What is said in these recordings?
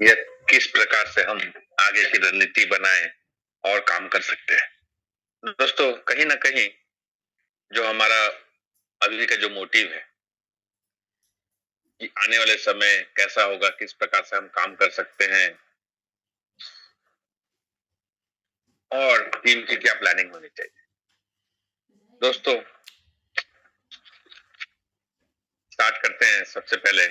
या किस प्रकार से हम आगे की रणनीति बनाएं और काम कर सकते हैं। दोस्तों, कहीं ना कहीं जो हमारा अभी का जो मोटिव है कि आने वाले समय कैसा होगा, किस प्रकार से हम काम कर सकते हैं और टीम की क्या प्लानिंग होनी चाहिए। दोस्तों, स्टार्ट करते हैं सबसे पहले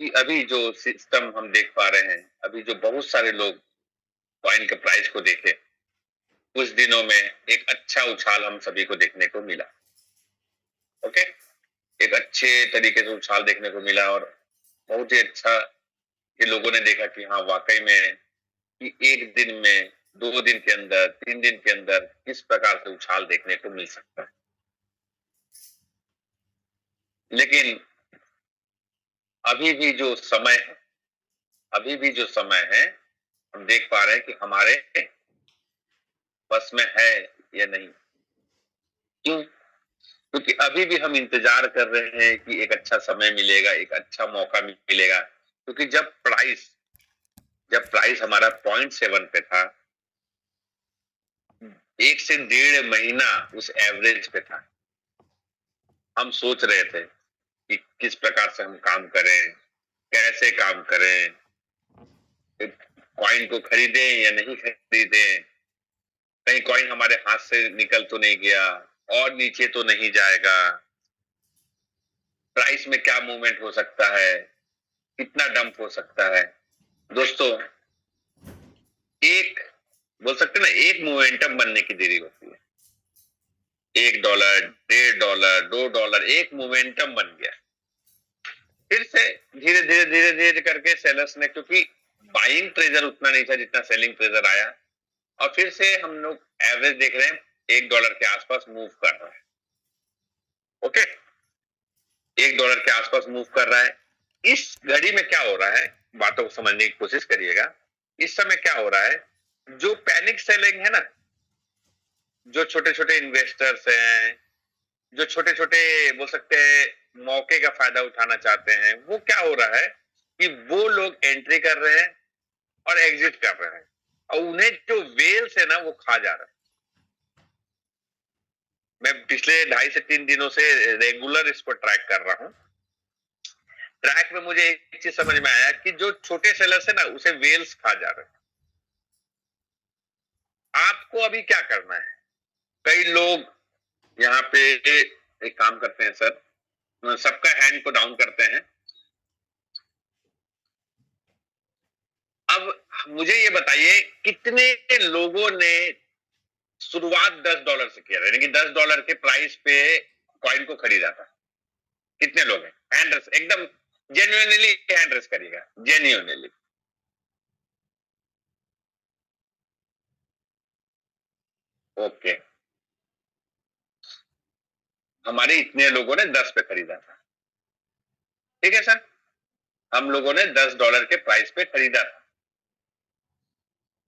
कि अभी जो सिस्टम हम देख पा रहे हैं, अभी जो बहुत सारे लोग कॉइन के प्राइस को देखे, कुछ दिनों में एक अच्छा उछाल हम सभी को देखने को मिला। ओके, एक अच्छे तरीके से उछाल देखने को मिला और बहुत ही अच्छा कि लोगों ने देखा कि हाँ, वाकई में कि एक दिन में, 2 दिन के अंदर, 3 दिन के अंदर किस प्रकार से उछाल देखने को मिल सकता है। लेकिन अभी भी जो समय है, अभी भी जो समय है, हम देख पा रहे हैं कि हमारे बस में है या नहीं। क्यों? क्योंकि अभी भी हम इंतजार कर रहे हैं कि एक अच्छा समय मिलेगा, एक अच्छा मौका मिलेगा। क्योंकि जब प्राइस हमारा 0.7 पे था, 1 से 1.5 महीना उस एवरेज पे था, हम सोच रहे थे कि किस प्रकार से हम काम करें, कैसे काम करें, कॉइन को खरीदें या नहीं खरीदें, कहीं कॉइन हमारे हाथ से निकल तो नहीं गया और नीचे तो नहीं जाएगा, प्राइस में क्या मूवमेंट हो सकता है, कितना डंप हो सकता है। दोस्तों, एक बोल सकते ना, एक मोमेंटम बनने की देरी होती है। $1, $1.5, $2, एक मोमेंटम बन गया। फिर से धीरे धीरे धीरे धीरे करके सेलर्स ने, क्योंकि बाइंग प्रेशर उतना नहीं था जितना सेलिंग प्रेशर आया, और फिर से हम लोग एवरेज देख रहे हैं $1 के आसपास मूव कर रहा है। ओके, $1 के आसपास मूव कर रहा है। इस घड़ी में क्या हो रहा है, बातों को समझने की कोशिश करिएगा। इस समय क्या हो रहा है, जो पैनिक सेलिंग है ना, जो छोटे छोटे इन्वेस्टर्स हैं, जो छोटे छोटे बोल सकते हैं मौके का फायदा उठाना चाहते हैं, वो क्या हो रहा है कि वो लोग एंट्री कर रहे हैं और एग्जिट कर रहे हैं, और उन्हें जो वेल्स है ना, वो खा जा रहा है। मैं पिछले 2.5 से 3 दिनों से रेगुलर इसको ट्रैक कर रहा हूं। ट्रैक में मुझे एक चीज समझ में आया कि जो छोटे सेलर्स है ना, उसे वेल्स खा जा रहे हैं। आपको अभी क्या करना है? कई लोग यहाँ पे एक काम करते हैं सर, सबका हैंड को डाउन करते हैं। अब मुझे ये बताइए, कितने लोगों ने शुरुआत $10 से किया, यानी कि $10 के प्राइस पे कॉइन को खरीदा था? कितने लोग हैं? हैंड रेस, एकदम जेन्युइनली हैंड रेस करिएगा, जेन्युइनली। ओके, हमारे इतने लोगों ने 10 पे खरीदा था। ठीक है सर, हम लोगों ने $10 के प्राइस पे खरीदा था।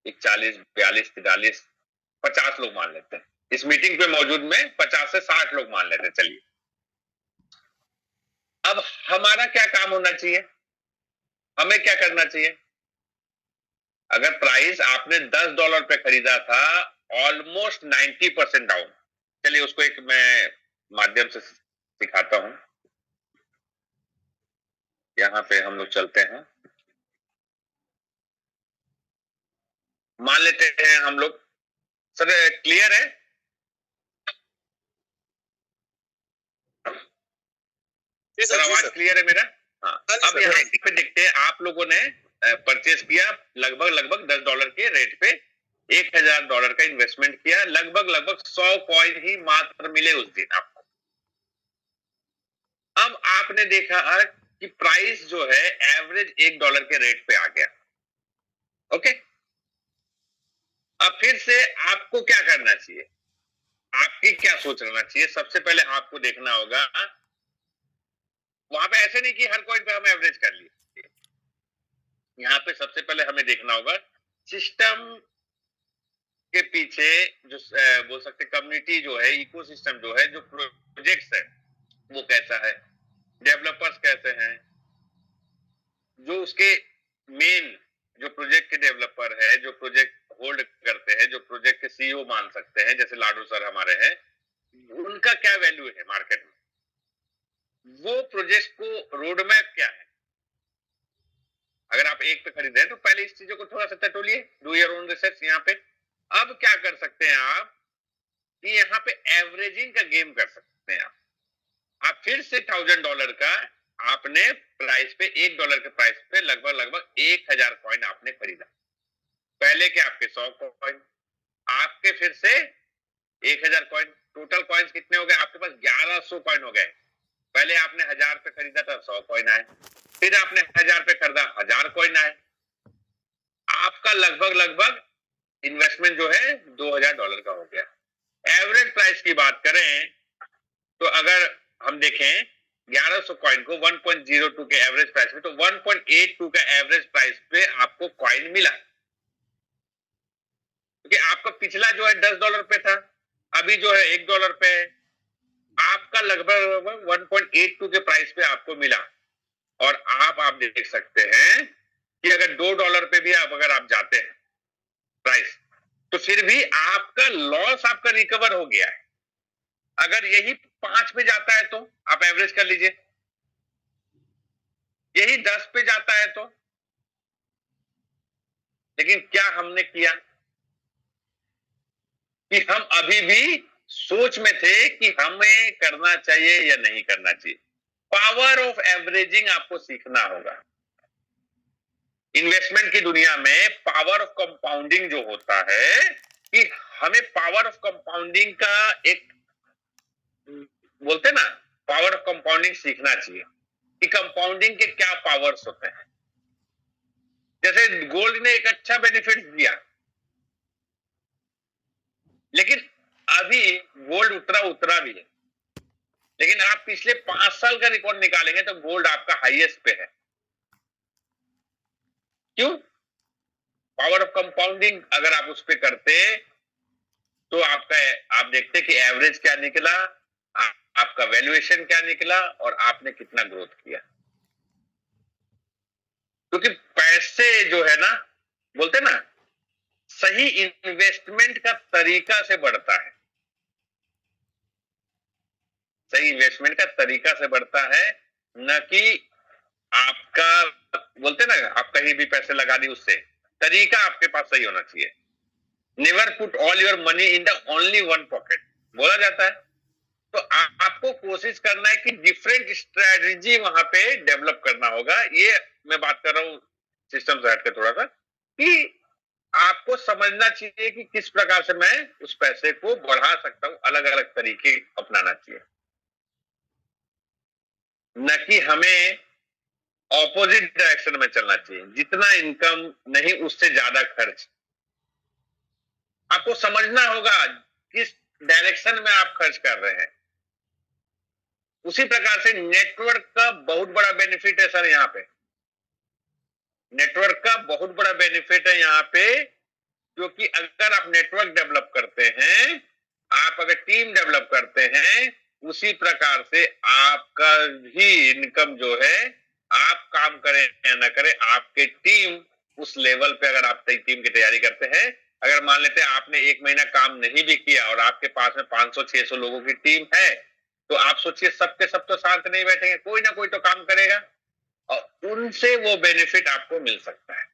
41, 42, 43, 50 लोग मान लेते हैं। इस मीटिंग पे मौजूद में 50 से 60 लोग मान लेते हैं। चलिए, अब हमारा क्या काम होना चाहिए? हमें क्या करना चाहिए? अगर प्राइस आपने $10 पे खरीदा था, ऑलमोस्ट 90% डाउन। चलिए, उसको एक मैं माध्यम से सिखाता हूं। यहाँ पे हम लोग चलते हैं, मान लेते हैं हम लोग। सर, क्लियर है? सर, आवाज क्लियर है मेरा? हाँ। अब यहाँ पे देखते हैं, आप लोगों ने परचेज किया लगभग लगभग $10 के रेट पे, $1,000 का इन्वेस्टमेंट किया, लगभग लगभग 100 कॉइन ही मात्र मिले उस दिन आपको। अब आपने देखा कि प्राइस जो है एवरेज $1 के रेट पे आ गया। ओके, अब फिर से आपको क्या करना चाहिए, आपकी क्या सोच रहना चाहिए? सबसे पहले आपको देखना होगा, वहां पे ऐसे नहीं कि हर कॉइन पे हम एवरेज कर लिए। यहाँ पे सबसे पहले हमें देखना होगा सिस्टम के पीछे जो बोल सकते कम्युनिटी जो है, इकोसिस्टम जो है, जो प्रोजेक्ट्स है, वो कैसा है, डेवलपर्स कैसे हैं, उसके मेन जो प्रोजेक्ट के डेवलपर है, जो प्रोजेक्ट होल्ड करते हैं, जो प्रोजेक्ट के सीईओ मान सकते हैं, जैसे लाडो सर हमारे हैं, उनका क्या वैल्यू है मार्केट में, वो प्रोजेक्ट को रोड मैप क्या है। अगर आप एक पे खरीदे हैं तो पहले इस चीजों को थोड़ा सा टटोलिए, डू योर ओन रिसर्च यहाँ पे। अब क्या कर सकते हैं आप कि यहाँ पे एवरेजिंग का गेम कर सकते हैं आप फिर से $1000 का आपने प्राइस पे, $1 के प्राइस पे लगभग लगभग 1000 कॉइन आपने खरीदा। पहले के आपके 100 कॉइन, आपके फिर से 1000 कॉइन, टोटल कॉइन्स कितने हो गए आपके पास? 1100 कॉइन हो गए। पहले आपने 1000 पे खरीदा था, 100 कॉइन आए, फिर आपने 1000 पे खरीदा, 1000 कॉइन आए। आपका लगभग लगभग इन्वेस्टमेंट जो है $2000 का हो गया। एवरेज प्राइस की बात करें तो अगर हम देखें 1100 कॉइन को 1.02 के एवरेज प्राइस में, तो 1.82 का एवरेज प्राइस पे आपको कॉइन मिला, क्योंकि आपका पिछला जो है $10 पे था, अभी जो है $1 पे है। आपका लगभग 1.82 के प्राइस पे आपको मिला। और आप देख सकते हैं कि अगर $2 पे भी अगर आप जाते हैं प्राइस, तो फिर भी आपका लॉस आपका रिकवर हो गया है। अगर यही 5 पे जाता है तो आप एवरेज कर लीजिए, यही 10 पे जाता है तो, लेकिन क्या हमने किया कि हम अभी भी सोच में थे कि हमें करना चाहिए या नहीं करना चाहिए। पावर ऑफ एवरेजिंग आपको सीखना होगा। इन्वेस्टमेंट की दुनिया में पावर ऑफ कंपाउंडिंग जो होता है, कि हमें पावर ऑफ कंपाउंडिंग का एक बोलते ना, पावर ऑफ कंपाउंडिंग सीखना चाहिए कि कंपाउंडिंग के क्या पावर्स होते हैं। जैसे गोल्ड ने एक अच्छा बेनिफिट दिया, लेकिन अभी गोल्ड उतरा भी है, लेकिन आप पिछले 5 साल का रिकॉर्ड निकालेंगे तो गोल्ड आपका हाईएस्ट पे है। क्यों? पावर ऑफ कंपाउंडिंग अगर आप उस पे करते तो आप देखते कि एवरेज क्या निकला, आपका वैल्यूएशन क्या निकला, और आपने कितना ग्रोथ किया। क्योंकि पैसे जो है ना, बोलते ना, सही इन्वेस्टमेंट का तरीका से बढ़ता है। सही इन्वेस्टमेंट का तरीका से बढ़ता है, न कि आपका, बोलते ना, आप कहीं भी पैसे लगा दी उससे। तरीका आपके पास सही होना चाहिए। Never put all your money in the only one pocket, बोला जाता है। तो आपको कोशिश करना है कि डिफरेंट स्ट्रेटजी वहां पे डेवलप करना होगा। ये मैं बात कर रहा हूं सिस्टम से हटकर थोड़ा सा, कि आपको समझना चाहिए कि किस प्रकार से मैं उस पैसे को बढ़ा सकता हूं, अलग अलग तरीके अपनाना चाहिए, न कि हमें ऑपोजिट डायरेक्शन में चलना चाहिए। जितना इनकम नहीं उससे ज्यादा खर्च। आपको समझना होगा किस डायरेक्शन में आप खर्च कर रहे हैं। उसी प्रकार से नेटवर्क का बहुत बड़ा बेनिफिट है सर यहाँ पे। नेटवर्क का बहुत बड़ा बेनिफिट है यहाँ पे, क्योंकि अगर आप नेटवर्क डेवलप करते हैं, आप अगर टीम डेवलप करते हैं, उसी प्रकार से आपका ही इनकम जो है, आप काम करें या ना करें, आपके टीम उस लेवल पे, अगर आप टीम की तैयारी करते हैं, अगर मान लेते हैं आपने 1 महीना काम नहीं भी किया और आपके पास में 500-600 लोगों की टीम है, तो आप सोचिए सबके सब तो शांत नहीं बैठेंगे, कोई ना कोई तो काम करेगा, और उनसे वो बेनिफिट आपको मिल सकता है।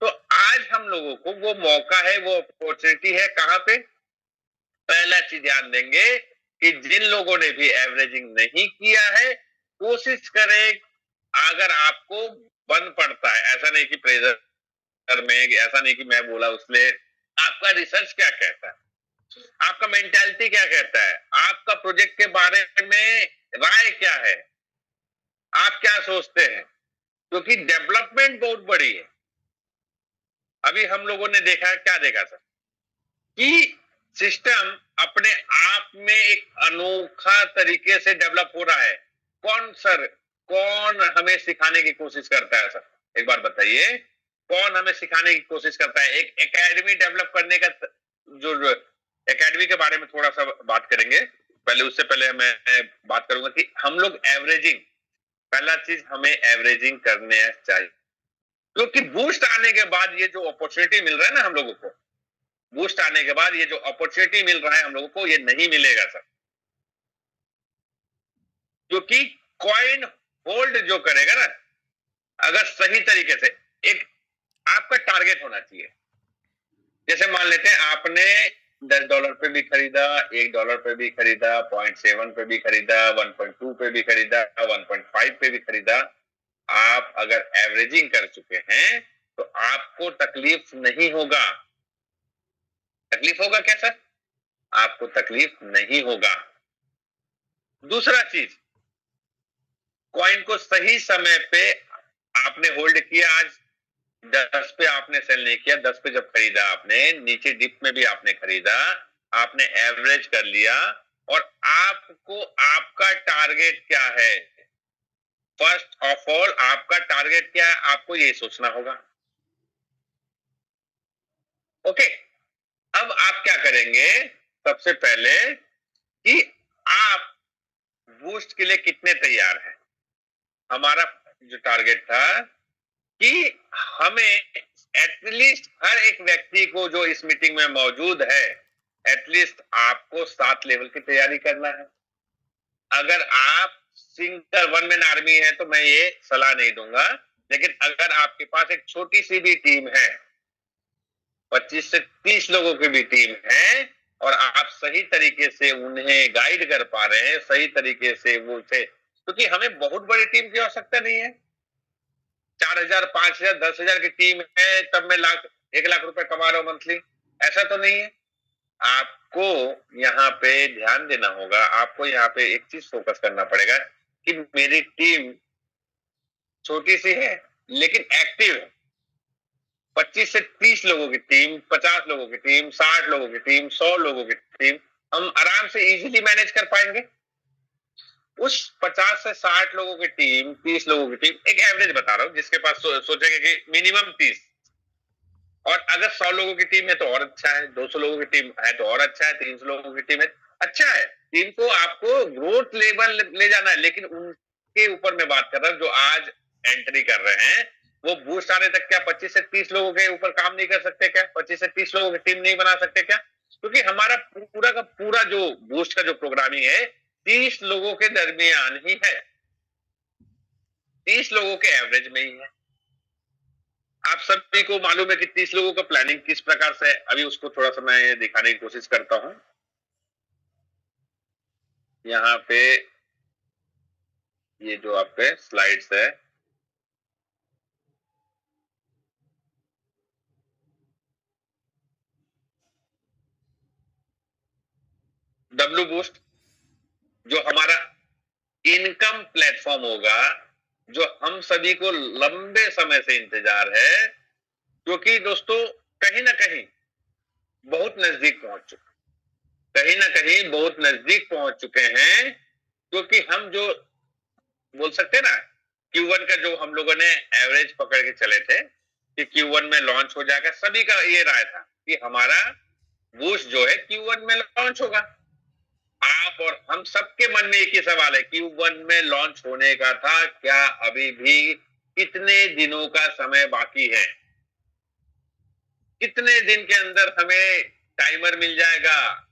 तो आज हम लोगों को वो मौका है, वो अपॉर्चुनिटी है, कहां पे? पहला चीज ध्यान देंगे कि जिन लोगों ने भी एवरेजिंग नहीं किया है, कोशिश करें, अगर आपको बन पड़ता है, ऐसा नहीं कि प्रेशर में, ऐसा नहीं कि मैं बोला उसने, आपका रिसर्च क्या कहता है, आपका मेंटालिटी क्या कहता है, आपका प्रोजेक्ट के बारे में राय क्या है, आप क्या सोचते हैं, क्योंकि डेवलपमेंट बहुत बड़ी है। अभी हम लोगों ने देखा, क्या देखा सर, कि सिस्टम अपने आप में एक अनोखा तरीके से डेवलप हो रहा है। कौन सर, कौन हमें सिखाने की कोशिश करता है सर? एक बार बताइए, कौन हमें सिखाने की कोशिश करता है? एक एकेडमी डेवलप करने का, जो एकेडमी के बारे में थोड़ा सा बात करेंगे, पहले उससे पहले मैं बात करूंगा कि हम लोग एवरेजिंग, पहला चीज हमें एवरेजिंग करने चाहिए। क्योंकि बूस्ट आने के बाद ये जो अपॉर्चुनिटी मिल रहा है ना हम लोगों को, बूस्ट आने के बाद ये जो अपॉर्चुनिटी मिल रहा है हम लोगों को, ये नहीं मिलेगा सर। क्योंकि कॉइन होल्ड जो करेगा ना, अगर सही तरीके से, एक आपका टारगेट होना चाहिए। जैसे मान लेते हैं आपने $10 पे भी खरीदा, $1 पे भी खरीदा, 0.7 पे भी खरीदा, 1.2 पे भी खरीदा, 1.5 पे भी खरीदा। आप अगर एवरेजिंग कर चुके हैं तो आपको तकलीफ नहीं होगा। तकलीफ होगा क्या सर? आपको तकलीफ नहीं होगा। दूसरा चीज, कॉइन को सही समय पे आपने होल्ड किया। आज 10 पे आपने सेल नहीं किया, 10 पे जब खरीदा आपने, नीचे डिप में भी आपने खरीदा, आपने एवरेज कर लिया। और आपको आपका टारगेट क्या है? फर्स्ट ऑफ ऑल आपका टारगेट क्या है, आपको ये सोचना होगा। ओके, अब आप क्या करेंगे? सबसे पहले कि आप बूस्ट के लिए कितने तैयार हैं। हमारा जो टारगेट था कि हमें एटलीस्ट हर एक व्यक्ति को जो इस मीटिंग में मौजूद है, एटलीस्ट आपको 7 लेवल की तैयारी करना है। अगर आप सिंगल वन मैन आर्मी है तो मैं ये सलाह नहीं दूंगा, लेकिन अगर आपके पास एक छोटी सी भी टीम है, 25 से 30 लोगों की भी टीम है, और आप सही तरीके से उन्हें गाइड कर पा रहे हैं, सही तरीके से वो थे, क्योंकि हमें बहुत बड़ी टीम की आवश्यकता नहीं है। 4,000, 5,000, 10,000 की टीम है तब मैं 1 लाख रुपए कमा रहा हूं मंथली, ऐसा तो नहीं है। आपको यहाँ पे ध्यान देना होगा, आपको यहाँ पे एक चीज फोकस करना पड़ेगा कि मेरी टीम छोटी सी है लेकिन एक्टिव है। 25 से 30 लोगों की टीम, 50 लोगों की टीम, 60 लोगों की टीम, 100 लोगों की टीम हम आराम से इजीली मैनेज कर पाएंगे। उस 50 से 60 लोगों की टीम, 30 लोगों की टीम, एक एवरेज बता रहा हूं, जिसके पास सोचेंगे कि मिनिमम 30, और अगर 100 लोगों की टीम है तो और अच्छा है, 200 लोगों की टीम है तो और अच्छा है, 300 लोगों की टीम है अच्छा है। टीम को आपको ग्रोथ लेवल ले जाना है, लेकिन उनके ऊपर मैं बात कर रहा हूं जो आज एंट्री कर रहे हैं। वो बूस्ट आने तक क्या 25 से 30 लोगों के ऊपर काम नहीं कर सकते क्या? 25 से 30 लोगों की टीम नहीं बना सकते क्या? क्योंकि हमारा पूरा का पूरा जो बूस्ट का जो प्रोग्रामिंग है 30 लोगों के दरमियान ही है, 30 लोगों के एवरेज में ही है। आप सभी को मालूम है कि 30 लोगों का प्लानिंग किस प्रकार से है। अभी उसको थोड़ा सा मैं दिखाने की कोशिश करता हूं। यहाँ पे ये जो आप पे स्लाइड्स है, डब्ल्यू बूस्ट जो हमारा इनकम प्लेटफॉर्म होगा, जो हम सभी को लंबे समय से इंतजार है, क्योंकि दोस्तों कहीं ना कहीं बहुत नजदीक पहुंच चुके, कहीं ना कहीं बहुत नजदीक पहुंच चुके हैं। क्योंकि हम जो बोल सकते हैं ना, Q1 का जो हम लोगों ने एवरेज पकड़ के चले थे कि Q1 में लॉन्च हो जाएगा, सभी का ये राय था कि हमारा बूस्ट जो है Q1 में लॉन्च होगा। आप और हम सबके मन में एक ही सवाल है, Q1 में लॉन्च होने का था, क्या अभी भी कितने दिनों का समय बाकी है? कितने दिन के अंदर हमें टाइमर मिल जाएगा?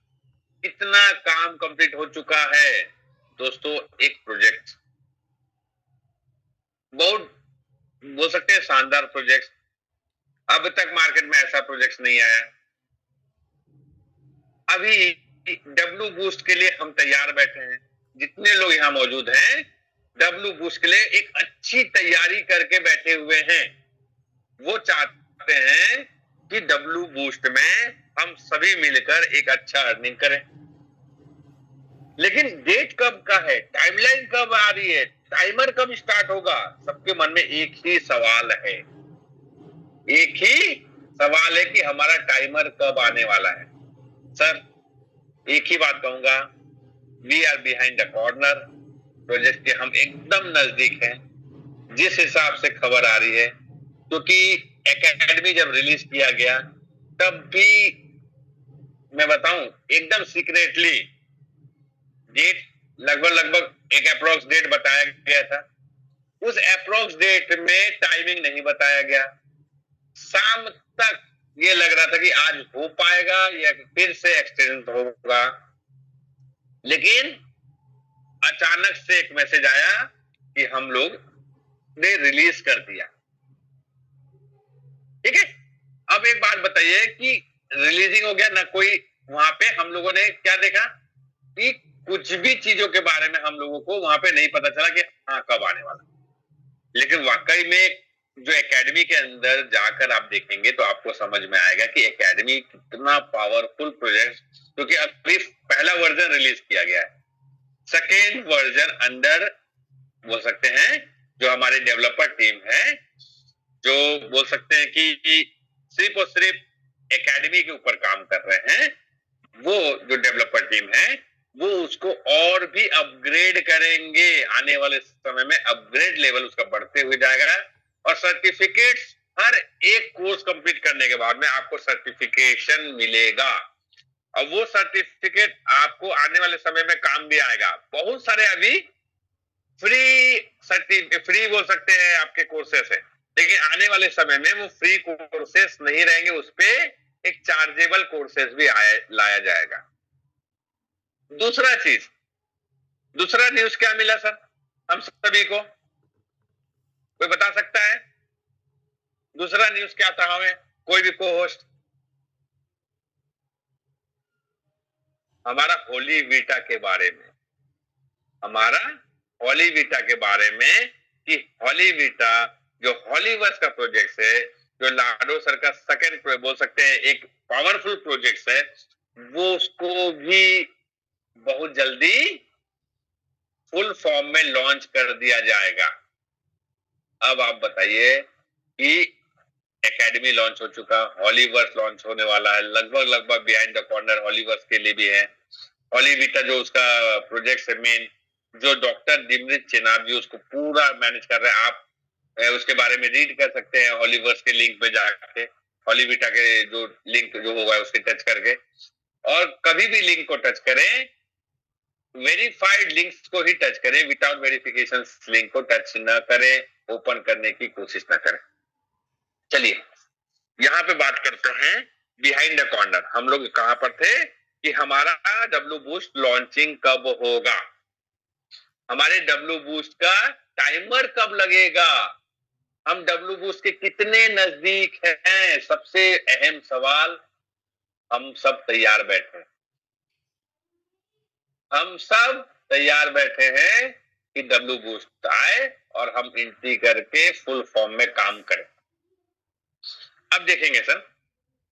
कितना काम कंप्लीट हो चुका है? दोस्तों एक प्रोजेक्ट, बहुत बोल सकते हैं शानदार प्रोजेक्ट, अब तक मार्केट में ऐसा प्रोजेक्ट नहीं आया। अभी डब्ल्यू बूस्ट के लिए हम तैयार बैठे हैं, जितने लोग यहाँ मौजूद हैं डब्ल्यू बूस्ट के लिए एक अच्छी तैयारी करके बैठे हुए हैं। वो चाहते हैं कि डब्ल्यू बूस्ट में हम सभी मिलकर एक अच्छा अर्निंग करें। लेकिन डेट कब का है, टाइमलाइन कब आ रही है, टाइमर कब स्टार्ट होगा? सबके मन में एक ही सवाल है, एक ही सवाल है कि हमारा टाइमर कब आने वाला है। सर एक ही बात कहूंगा, we are behind the corner, project के हम एकदम नजदीक हैं। जिस हिसाब से खबर आ रही है, क्योंकि एकेडमी जब रिलीज किया गया तब भी मैं बताऊं एकदम सीक्रेटली डेट लगभग लगभग एक अप्रोक्स डेट बताया गया था, उस अप्रोक्स डेट में टाइमिंग नहीं बताया गया। शाम तक ये लग रहा था कि आज हो पाएगा या फिर से एक्सटेंड होगा, लेकिन अचानक से एक मैसेज आया कि हम लोग ने रिलीज कर दिया। ठीक है, अब एक बात बताइए कि रिलीजिंग हो गया ना, कोई वहां पे हम लोगों ने क्या देखा कि कुछ भी चीजों के बारे में हम लोगों को वहां पे नहीं पता चला कि हाँ कब आने वाला, लेकिन वाकई में जो एकेडमी के अंदर जाकर आप देखेंगे तो आपको समझ में आएगा कि एकेडमी कितना पावरफुल प्रोजेक्ट, क्योंकि अभी पहला वर्जन रिलीज किया गया है, सेकेंड वर्जन अंडर बोल सकते हैं जो हमारे डेवलपर टीम है, जो बोल सकते हैं कि सिर्फ और सिर्फ एकेडमी के ऊपर काम कर रहे हैं, वो जो डेवलपर टीम है वो उसको और भी अपग्रेड करेंगे। आने वाले समय में अपग्रेड लेवल उसका बढ़ते हुए जाएगा और सर्टिफिकेट्स, हर एक कोर्स कंप्लीट करने के बाद में आपको सर्टिफिकेशन मिलेगा और वो सर्टिफिकेट आपको आने वाले समय में काम भी आएगा। बहुत सारे अभी फ्री बोल सकते हैं आपके कोर्सेस है, लेकिन आने वाले समय में वो फ्री कोर्सेस नहीं रहेंगे, उस पे एक चार्जेबल कोर्सेस भी लाया जाएगा। दूसरा न्यूज क्या मिला सर हम सभी को, कोई बता सकता है? दूसरा न्यूज क्या था हमें, कोई भी को होस्ट? हमारा होली वीटा के बारे में, हमारा हॉली वीटा के बारे में कि हॉली वीटा जो हॉलीवर्स का प्रोजेक्ट है, जो लाडो सर का सेकंड बोल सकते हैं एक पावरफुल प्रोजेक्ट है, वो उसको भी बहुत जल्दी फुल फॉर्म में लॉन्च कर दिया जाएगा। अब आप बताइए कि एकेडमी लॉन्च हो चुका, हॉलीवर्स लॉन्च होने वाला है, लगभग बिहाइंड द कॉर्नर हॉलीवर्स के लिए भी है। हॉली वीटा जो उसका प्रोजेक्ट है मेन, जो डॉक्टर दिमरित चेनाब जी उसको पूरा मैनेज कर रहे हैं, आप उसके बारे में रीड कर सकते हैं हॉलीवर्स के लिंक पे जाके, हॉलीवीटा के जो लिंक जो होगा उसके टच करके, और कभी भी लिंक को टच करें वेरीफाइड लिंक्स को ही टच करें, विदाउट वेरिफिकेशन लिंक को टच ना करें, ओपन करने की कोशिश ना करें। चलिए यहाँ पे बात करते हैं बिहाइंड द कॉर्नर। हम लोग कहां पर थे कि हमारा डब्ल्यू बूस्ट लॉन्चिंग कब होगा, हमारे डब्ल्यू बूस्ट का टाइमर कब लगेगा, हम डब्ल्यू बूस्ट के कितने नजदीक हैं, सबसे अहम सवाल। हम सब तैयार बैठे, हम सब तैयार बैठे हैं कि डब्ल्यू बूस्ट आए और हम एंट्री करके फुल फॉर्म में काम करें। अब देखेंगे सर,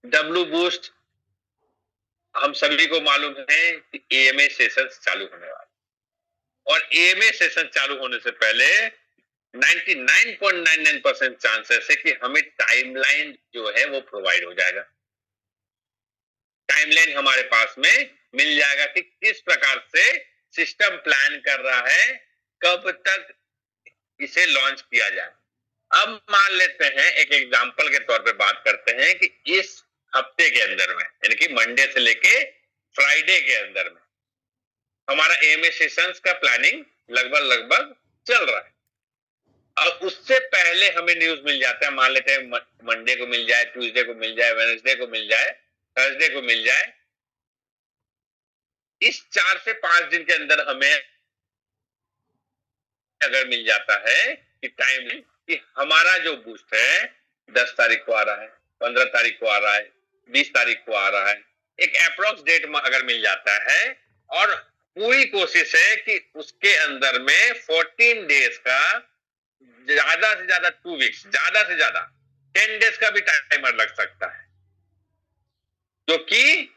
डब्ल्यू बूस्ट हम सभी को मालूम है कि एएमए सेशन चालू होने वाला, और एएमए सेशन चालू होने से पहले 99.99% चांसेस है कि हमें टाइमलाइन जो है वो प्रोवाइड हो जाएगा। टाइमलाइन हमारे पास में मिल जाएगा कि किस प्रकार से सिस्टम प्लान कर रहा है, कब तक इसे लॉन्च किया जाए। अब मान लेते हैं, एक एग्जांपल के तौर पे बात करते हैं कि इस हफ्ते के अंदर में, यानी कि मंडे से लेके फ्राइडे के अंदर में हमारा एएमए सेशंस का प्लानिंग लगभग चल रहा है। अब उससे पहले हमें न्यूज मिल जाता है, मान लेते हैं मंडे को मिल जाए, ट्यूसडे को मिल जाए, वेडनेसडे को मिल जाए, थर्सडे को मिल जाए, इस 4 से 5 दिन के अंदर हमें अगर मिल जाता है कि टाइम कि हमारा जो बूस्ट है 10 तारीख को आ रहा है, 15 तारीख को आ रहा है, 20 तारीख को आ रहा है, एक अप्रोक्स डेट अगर मिल जाता है, और पूरी कोशिश है कि उसके अंदर में 14 डेज का, ज्यादा से ज्यादा 2 वीक्स, ज्यादा से ज्यादा 10 डेज का भी टाइमर लग सकता है, जो कि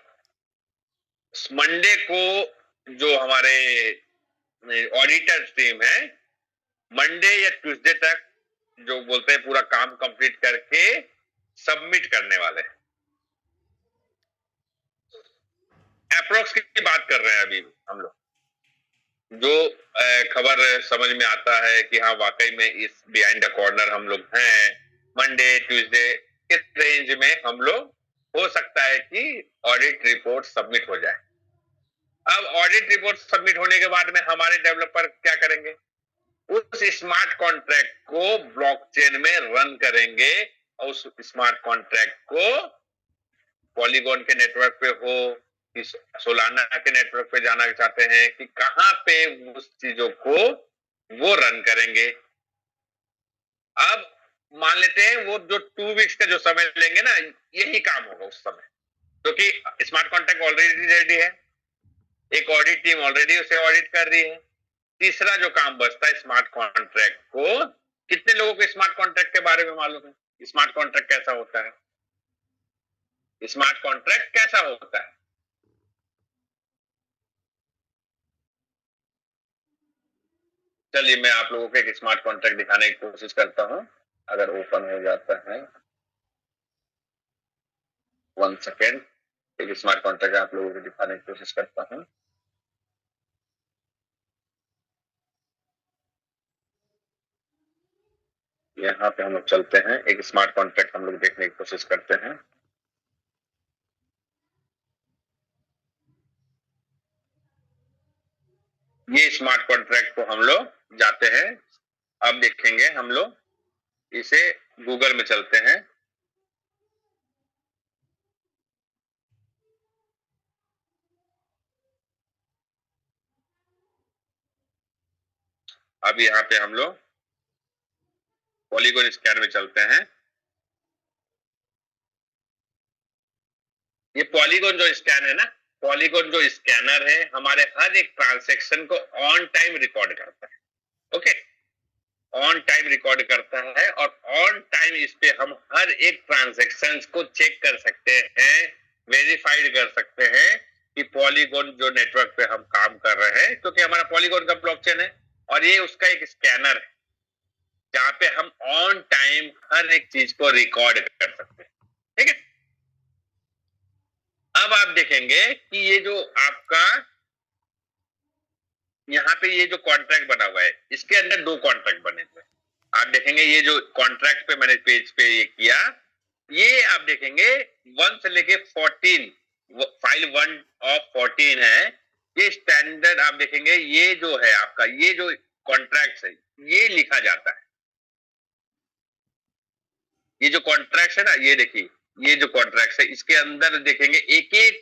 मंडे को जो हमारे ऑडिटर टीम है मंडे या ट्यूसडे तक जो बोलते हैं पूरा काम कंप्लीट करके सबमिट करने वाले हैं। अप्रोक्स की बात कर रहे हैं अभी हम लोग, जो खबर समझ में आता है कि हाँ वाकई में इस बिहाइंड द कॉर्नर हम लोग हैं, मंडे ट्यूसडे इस रेंज में हम लोग हो सकता है कि ऑडिट रिपोर्ट सबमिट हो जाए। अब ऑडिट रिपोर्ट सबमिट होने के बाद में हमारे डेवलपर क्या करेंगे, उस स्मार्ट कॉन्ट्रैक्ट को ब्लॉकचेन में रन करेंगे और उस स्मार्ट कॉन्ट्रैक्ट को पॉलीगॉन के नेटवर्क पे हो कि सोलाना के नेटवर्क पे जाना चाहते हैं कि कहां पे उस चीजों को वो रन करेंगे। अब मान लेते हैं वो जो 2 वीक्स का जो समय लेंगे ना, यही काम होगा उस समय, क्योंकि तो स्मार्ट कॉन्ट्रैक्ट ऑलरेडी रेडी है, एक ऑडिट टीम ऑलरेडी उसे ऑडिट कर रही है। तीसरा जो काम बचता है स्मार्ट कॉन्ट्रैक्ट को, कितने लोगों को स्मार्ट कॉन्ट्रैक्ट के बारे में मालूम है? स्मार्ट कॉन्ट्रैक्ट कैसा होता है? स्मार्ट कॉन्ट्रैक्ट कैसा होता है? चलिए मैं आप लोगों को एक स्मार्ट कॉन्ट्रैक्ट दिखाने की कोशिश करता हूं, अगर ओपन हो जाता है। 1 सेकेंड, एक स्मार्ट कॉन्ट्रैक्ट आप लोगों को दिखाने की कोशिश करता हूं। यहाँ पे हम लोग चलते हैं, एक स्मार्ट कॉन्ट्रैक्ट हम लोग देखने की कोशिश करते हैं। ये स्मार्ट कॉन्ट्रैक्ट को हम लोग जाते हैं, अब देखेंगे हम लोग इसे, गूगल में चलते हैं। अब यहाँ पे हम लोग पॉलीगॉन स्कैन में चलते हैं। ये पॉलीगॉन जो स्कैन है ना, पॉलीगॉन जो स्कैनर है हमारे हर एक ट्रांजैक्शन को ऑन टाइम रिकॉर्ड करता है। ओके, ऑन टाइम रिकॉर्ड करता है और ऑन टाइम इस पे हम हर एक ट्रांजैक्शन को चेक कर सकते हैं, वेरीफाइड कर सकते हैं कि पॉलीगॉन जो नेटवर्क पे हम काम कर रहे हैं, क्योंकि हमारा पॉलीगॉन का ब्लॉकचेन है और ये उसका एक स्कैनर है जहां पे हम ऑन टाइम हर एक चीज को रिकॉर्ड कर सकते हैं। ठीक है, अब आप देखेंगे कि ये जो आपका यहाँ पे ये जो कॉन्ट्रैक्ट बना हुआ है, इसके अंदर 2 कॉन्ट्रैक्ट बने हुए हैं। आप देखेंगे ये जो कॉन्ट्रैक्ट पे मैंने पेज पे ये किया, ये आप देखेंगे 1 से लेके 14, फाइल 1 ऑफ 14 है। ये स्टैंडर्ड आप देखेंगे, ये जो है आपका, ये जो कॉन्ट्रैक्ट है ये लिखा जाता है। ये जो कॉन्ट्रैक्ट है ना, ये देखिए, ये जो कॉन्ट्रैक्ट है इसके अंदर देखेंगे एक एक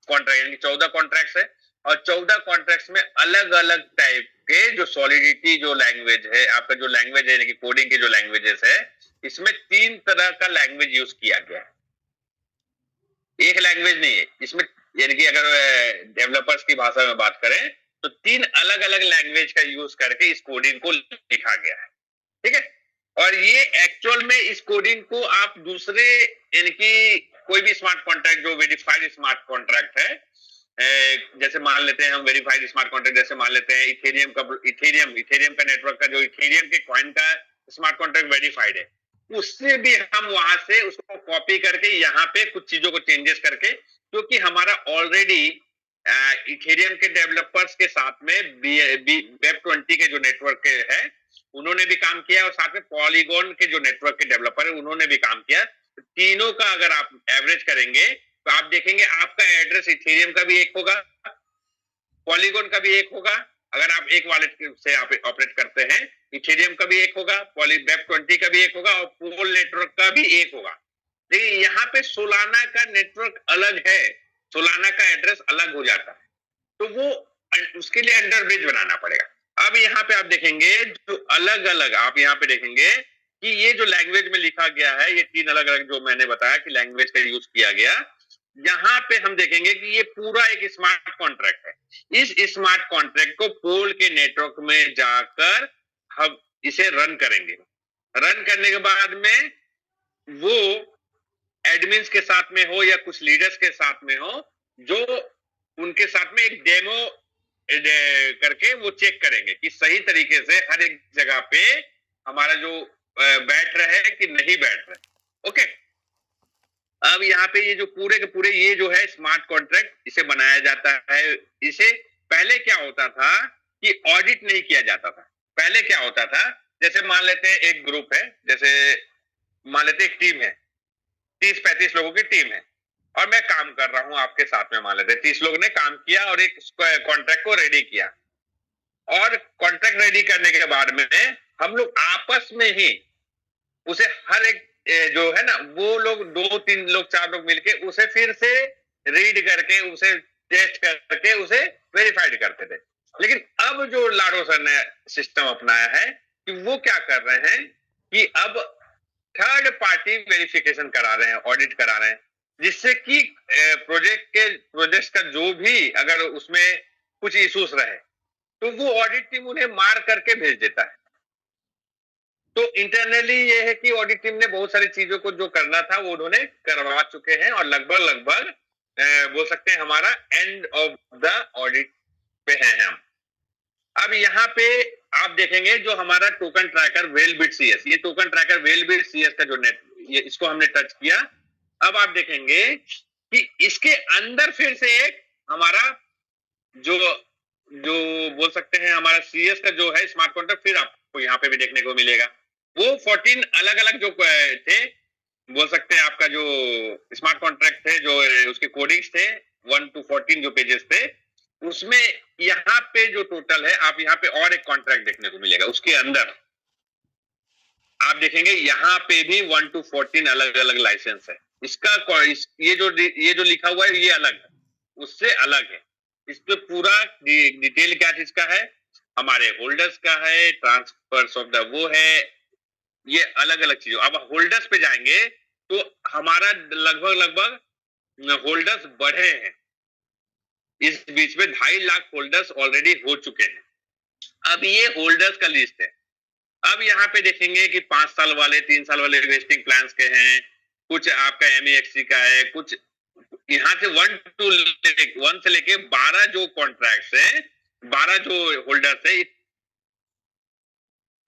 कॉन्ट्रैक्ट, यानी 14 कॉन्ट्रैक्ट है और 14 कॉन्ट्रैक्ट में अलग अलग टाइप के जो सॉलिडिटी जो लैंग्वेज है, आपका जो लैंग्वेज है यानी कि कोडिंग के जो लैंग्वेजेस है, इसमें 3 तरह का लैंग्वेज यूज किया गया है, एक लैंग्वेज नहीं है इसमें। यानी कि अगर डेवलपर्स की भाषा में बात करें तो 3 अलग अलग लैंग्वेज का यूज करके इस कोडिंग को लिखा गया है। ठीक है, और ये एक्चुअल में इस कोडिंग को आप दूसरे, यानी कि कोई भी स्मार्ट कॉन्ट्रैक्ट जो वेरीफाइड स्मार्ट कॉन्ट्रैक्ट है, जैसे मान लेते हैं हम वेरीफाइड स्मार्ट कॉन्ट्रैक्ट, जैसे मान लेते हैं इथेरियम का नेटवर्क का जो इथेरियम के कॉइन का स्मार्ट कॉन्ट्रैक्ट वेरीफाइड है, उससे भी हम वहां से उसको कॉपी करके यहाँ पे कुछ चीजों को चेंजेस करके, क्योंकि हमारा ऑलरेडी इथेरियम के डेवलपर्स के साथ में वेब 20 के जो नेटवर्क है उन्होंने भी काम किया और साथ में पॉलीगॉन के जो नेटवर्क के डेवलपर है उन्होंने भी काम किया। तीनों का अगर आप एवरेज करेंगे तो आप देखेंगे आपका एड्रेस इथेरियम का भी एक होगा, पॉलीगॉन का भी एक होगा, अगर आप एक वॉलेट से आप ऑपरेट करते हैं, इथेरियम का भी एक होगा, वेब 20 का भी एक होगा और पोल नेटवर्क का भी एक होगा। लेकिन यहाँ पे सोलाना का नेटवर्क अलग है, सोलाना का एड्रेस अलग हो जाता है, तो वो उसके लिए अंडर ब्रिज बनाना पड़ेगा। अब यहाँ पे आप देखेंगे जो अलग अलग, आप यहाँ पे देखेंगे कि ये जो लैंग्वेज में लिखा गया है, ये 3 अलग अलग जो मैंने बताया कि लैंग्वेज का यूज किया गया, यहाँ पे हम देखेंगे कि ये पूरा एक स्मार्ट कॉन्ट्रैक्ट है। इस स्मार्ट कॉन्ट्रैक्ट को पोल के नेटवर्क में जाकर हम इसे रन करेंगे। रन करने के बाद में वो एडमिन्स के साथ में हो या कुछ लीडर्स के साथ में हो, जो उनके साथ में एक डेमो करके वो चेक करेंगे कि सही तरीके से हर एक जगह पे हमारा जो बैठ रहा है कि नहीं बैठ रहा है। ओके, अब यहाँ पे ये जो पूरे के पूरे ये जो है स्मार्ट कॉन्ट्रैक्ट इसे बनाया जाता है। इसे पहले क्या होता था कि ऑडिट नहीं किया जाता था। पहले क्या होता था, जैसे मान लेते हैं एक ग्रुप है, जैसे मान लेते हैं एक टीम है, 30-35 लोगों की टीम है और मैं काम कर रहा हूं आपके साथ में, मान लेते हैं 30 लोग ने काम किया और एक कॉन्ट्रैक्ट को रेडी किया। और कॉन्ट्रैक्ट रेडी करने के बाद में हम लोग आपस में ही उसे हर एक जो है ना, वो लोग 2 3 लोग 4 लोग मिलके उसे फिर से रीड करके उसे टेस्ट करके उसे वेरीफाइड करते थे। लेकिन अब जो लाडो सर ने सिस्टम अपनाया है कि वो क्या कर रहे हैं कि अब थर्ड पार्टी वेरिफिकेशन करा रहे हैं, ऑडिट करा रहे हैं, जिससे कि प्रोजेक्ट का जो भी अगर उसमें कुछ इश्यूज रहे तो वो ऑडिट टीम उन्हें मार करके भेज देता है। तो इंटरनली ये है कि ऑडिट टीम ने बहुत सारी चीजों को जो करना था वो उन्होंने करवा चुके हैं और लगभग लगभग बोल सकते हैं हमारा एंड ऑफ द ऑडिट पे हैं हम। अब यहाँ पे आप देखेंगे जो हमारा टोकन ट्रैकर वेलबिट सीएस, ये टोकन ट्रैकर वेलबिट सीएस का जो नेट, ये इसको हमने टच किया। अब आप देखेंगे कि इसके अंदर फिर से एक हमारा जो जो बोल सकते हैं हमारा सीएस का जो है स्मार्ट कॉन्ट्रैक्ट फिर आपको यहाँ पे भी देखने को मिलेगा। वो 14 अलग अलग जो थे, बोल सकते हैं आपका जो स्मार्ट कॉन्ट्रैक्ट थे, जो उसके कोडिंग्स थे 1 to 14 जो पेजेस थे, उसमें यहाँ पे जो टोटल है, आप यहाँ पे और एक कॉन्ट्रैक्ट देखने को मिलेगा। उसके अंदर आप देखेंगे यहाँ पे भी 1 to 14 अलग अलग लाइसेंस है। इसका ये जो लिखा हुआ है ये अलग है, उससे अलग है। इस पे पूरा डिटेल क्या चीज का है, हमारे होल्डर्स का है, ट्रांसफर्स ऑफ द वो है, ये अलग अलग चीजों। अब होल्डर्स पे जाएंगे तो हमारा लगभग लगभग होल्डर्स बढ़े हैं। इस बीच में 2.5 लाख होल्डर्स ऑलरेडी हो चुके हैं। अब ये होल्डर्स का लिस्ट है। अब यहाँ पे देखेंगे कि 5 साल वाले, 3 साल वाले वेस्टिंग प्लान्स के हैं, कुछ आपका एमईएक्सी का है, कुछ यहाँ से 1 से लेके 12 जो कॉन्ट्रैक्ट्स है, 12 जो होल्डर्स है,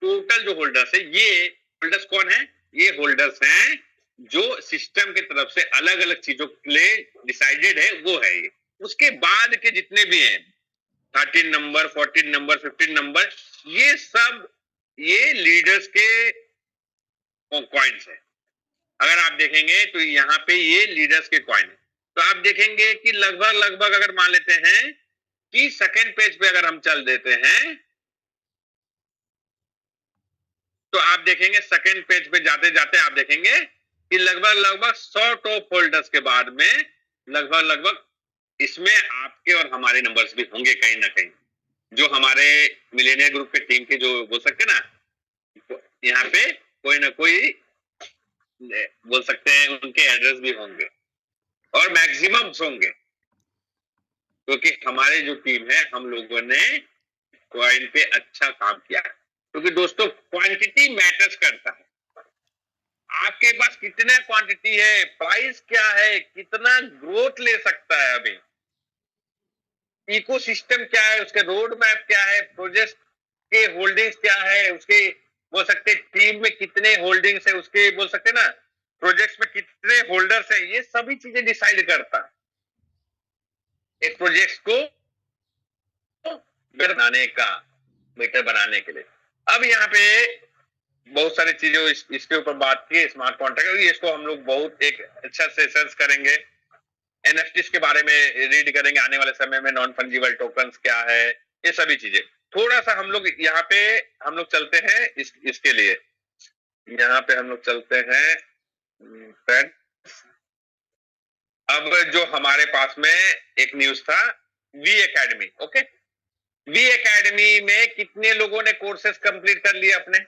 टोटल जो होल्डर्स है, ये होल्डर्स कौन है? ये होल्डर्स हैं जो सिस्टम की तरफ से अलग अलग चीजों के लिए डिसाइडेड है, वो है ये। उसके बाद के जितने भी हैं 13 नंबर, 14 नंबर, 15 नंबर, ये सब ये लीडर्स के कॉइन्स है। अगर आप देखेंगे तो यहाँ पे ये लीडर्स के कॉइन है। तो आप देखेंगे कि लगभग लगभग अगर मान लेते हैं कि सेकेंड पेज पे अगर हम चल देते हैं तो आप देखेंगे सेकेंड पेज पे जाते जाते आप देखेंगे कि लगभग लगभग 100 टॉप होल्डर्स के बाद में लगभग लगभग इसमें आपके और हमारे नंबर्स भी होंगे कहीं ना कहीं, जो हमारे मिलेनियर ग्रुप के टीम के जो बोल सकते ना, यहाँ पे कोई ना कोई बोल सकते हैं उनके एड्रेस भी होंगे और मैक्सिमम होंगे, क्योंकि हमारे जो टीम है हम लोगों ने कॉइन पे अच्छा काम किया है। क्योंकि दोस्तों क्वांटिटी मैटर्स करता है। आपके पास कितना क्वांटिटी है, प्राइस क्या है, कितना ग्रोथ ले सकता है, अभी इकोसिस्टम क्या है, उसके रोड मैप क्या है, प्रोजेक्ट के होल्डिंग्स क्या है, उसके बोल सकते टीम में कितने होल्डिंग्स है, उसके बोल सकते ना प्रोजेक्ट्स में कितने होल्डर्स है, ये सभी चीजें डिसाइड करता है एक प्रोजेक्ट को बनाने का, बेटर बनाने के लिए। अब यहाँ पे बहुत सारी चीजें इसके ऊपर बात की, स्मार्ट कॉन्ट्रैक्ट, इसको हम लोग बहुत एक अच्छा से सर्च करेंगे, एनएफटीज के बारे में रीड करेंगे आने वाले समय में, नॉन फंजिबल टोकन्स क्या है, ये सभी चीजें। थोड़ा सा हम लोग यहाँ पे हम लोग चलते हैं इसके लिए, यहाँ पे हम लोग चलते हैं अब जो हमारे पास में एक न्यूज था V Academy. Okay, V Academy में कितने लोगों ने कोर्सेज कंप्लीट कर लिए अपने,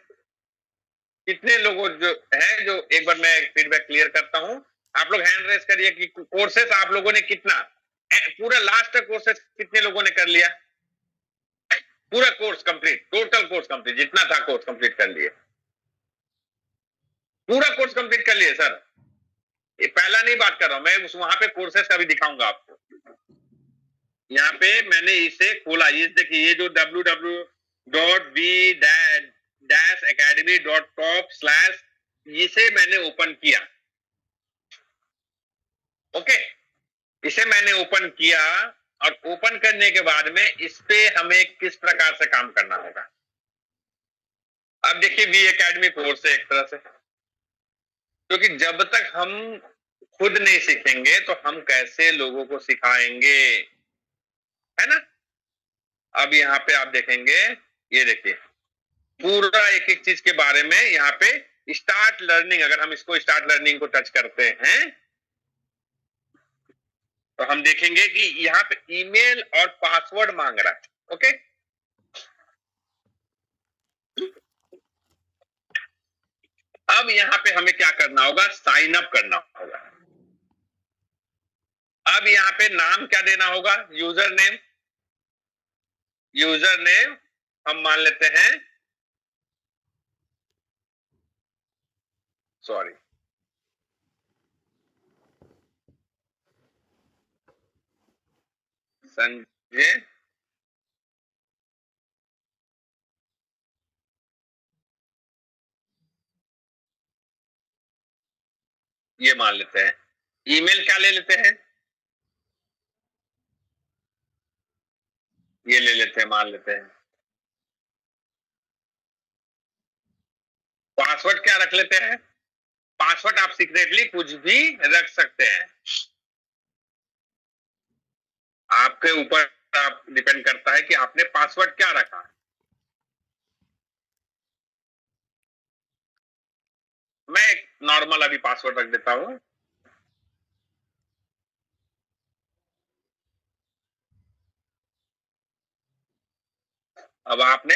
कितने लोगों जो है, जो एक बार मैं फीडबैक क्लियर करता हूं, आप लोग हैंड रेस करिए कि कोर्सेज आप लोगों ने कितना, पूरा लास्ट कोर्सेज कितने लोगों ने कर लिया, पूरा course complete, total course complete, जितना था कोर्स कंप्लीट कर लिए, पूरा कोर्स कंप्लीट कर लिए सर। ये पहला नहीं बात कर रहा हूं मैं, वहां पे कोर्सेज का भी दिखाऊंगा आपको। यहाँ पे मैंने इसे खोला, ये देखिए, ये जो www.v-academy.top/ इसे मैंने ओपन किया। ओके, इसे मैंने ओपन किया और ओपन करने के बाद में इस पे हमें किस प्रकार से काम करना होगा। अब देखिए वी एकेडमी कोर्स है एक तरह से, क्योंकि जब तक हम खुद नहीं सीखेंगे तो हम कैसे लोगों को सिखाएंगे, है ना। अब यहाँ पे आप देखेंगे, ये देखिए पूरा एक एक चीज के बारे में यहाँ पे स्टार्ट लर्निंग, अगर हम इसको स्टार्ट लर्निंग को टच करते हैं तो हम देखेंगे कि यहाँ पे ईमेल और पासवर्ड मांग रहा है। ओके, अब यहाँ पे हमें क्या करना होगा, साइन अप करना होगा। अब यहाँ पे नाम क्या देना होगा, यूजर नेम। यूजर नेम हम मान लेते हैं, सॉरी संजय ये मान लेते हैं। ईमेल क्या ले लेते हैं, ये ले लेते हैं, मान लेते हैं। पासवर्ड क्या रख लेते हैं, पासवर्ड आप सीक्रेटली कुछ भी रख सकते हैं, आपके ऊपर आप डिपेंड करता है कि आपने पासवर्ड क्या रखा। मैं एक नॉर्मल अभी पासवर्ड रख देता हूं। अब आपने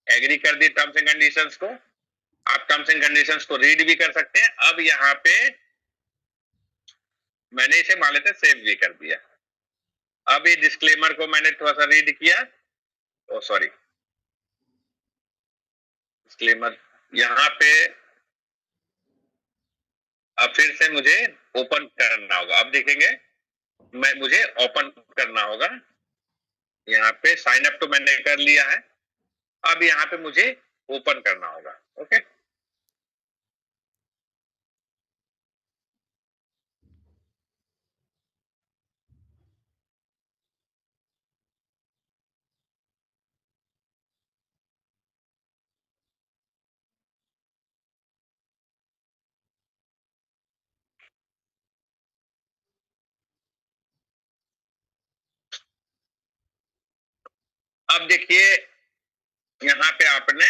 एग्री कर दी टर्म्स एंड कंडीशंस को, आप टर्म्स एंड कंडीशंस को रीड भी कर सकते हैं। अब यहाँ पे मैंने इसे मान लेते सेव भी कर दिया। अब ये डिस्क्लेमर को मैंने थोड़ा सा रीड किया, ओ सॉरी डिस्क्लेमर यहाँ पे, अब फिर से मुझे ओपन करना होगा। अब देखेंगे मुझे ओपन करना होगा। यहाँ पे साइन अप तो मैंने कर लिया है, अब यहाँ पे मुझे ओपन करना होगा। ओके, अब देखिए यहाँ पे आपने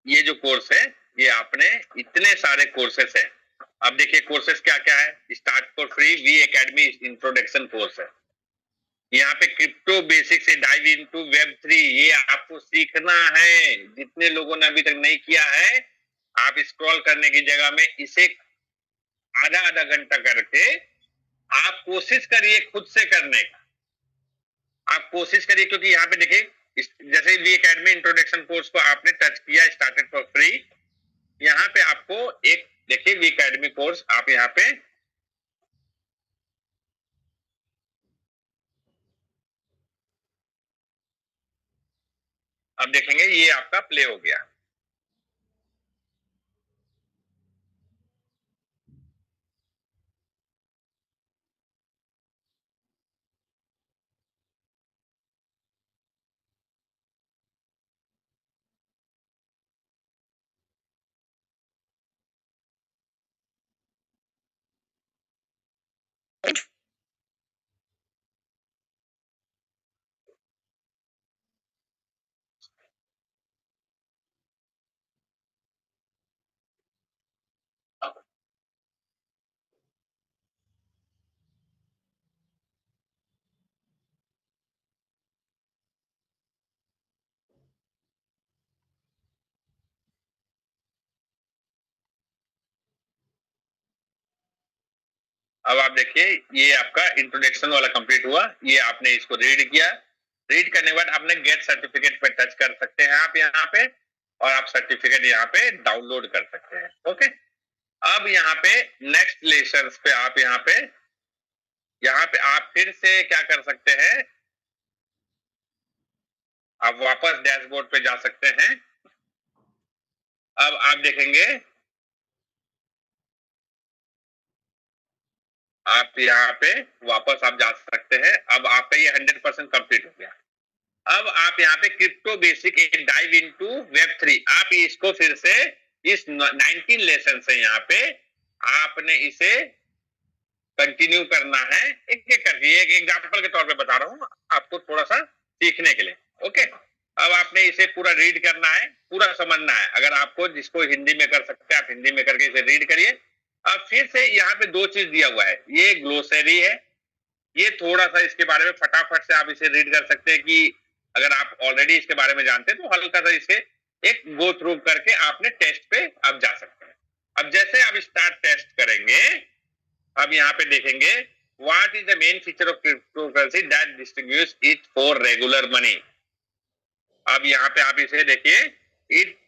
ये जो कोर्स है, ये आपने इतने सारे कोर्सेस है। अब देखिए कोर्सेस क्या क्या है, start for free V Academy introduction course है। यहाँ पे क्रिप्टो बेसिक से डाइव इनटू वेब 3, ये आपको सीखना है। जितने लोगों ने अभी तक नहीं किया है, आप स्क्रॉल करने की जगह में इसे आधा आधा घंटा करके आप कोशिश करिए खुद से करने का। आप कोशिश करिए, क्योंकि यहाँ पे देखिए जैसे वी एकेडमी इंट्रोडक्शन कोर्स को आपने टच किया, स्टार्टेड फॉर फ्री, यहाँ पे आपको एक देखिए वी एकेडमी कोर्स आप यहाँ पे अब देखेंगे ये आपका प्ले हो गया। अब आप देखिए ये आपका इंट्रोडक्शन वाला कंप्लीट हुआ, ये आपने इसको रीड किया। रीड करने के बाद आपने गेट सर्टिफिकेट पे टच कर सकते हैं आप यहाँ पे, और आप सर्टिफिकेट यहाँ पे डाउनलोड कर सकते हैं। ओके, अब यहाँ पे नेक्स्ट लेसन पे आप यहाँ पे आप फिर से क्या कर सकते हैं, आप वापस डैशबोर्ड पे जा सकते हैं। अब आप देखेंगे आप यहाँ पे वापस आप जा सकते हैं। अब आपका ये 100% कंप्लीट हो गया। अब आप यहाँ पे crypto basic dive into web 3, आप इसको फिर से इस 19 लेसन से यहाँ पे आपने इसे कंटिन्यू करना है एक एक करके। एक एग्जांपल के तौर पे बता रहा हूँ आपको थोड़ा सा सीखने के लिए। ओके, अब आपने इसे पूरा रीड करना है, पूरा समझना है। अगर आपको जिसको हिंदी में कर सकते हैं आप हिंदी में करके इसे रीड करिए। अब फिर से यहाँ पे दो चीज दिया हुआ है, ये ग्लोसरी है, ये थोड़ा सा इसके बारे में फटाफट से आप इसे रीड कर सकते हैं कि अगर आप ऑलरेडी इसके बारे में जानते हैं तो हल्का सा इसे एक गो थ्रू करके आपने टेस्ट पे आप जा सकते हैं। अब जैसे आप स्टार्ट टेस्ट करेंगे, अब यहाँ पे देखेंगे what is the main feature of cryptocurrency that distinguish it for regular money. अब यहाँ पे आप इसे देखिए, इट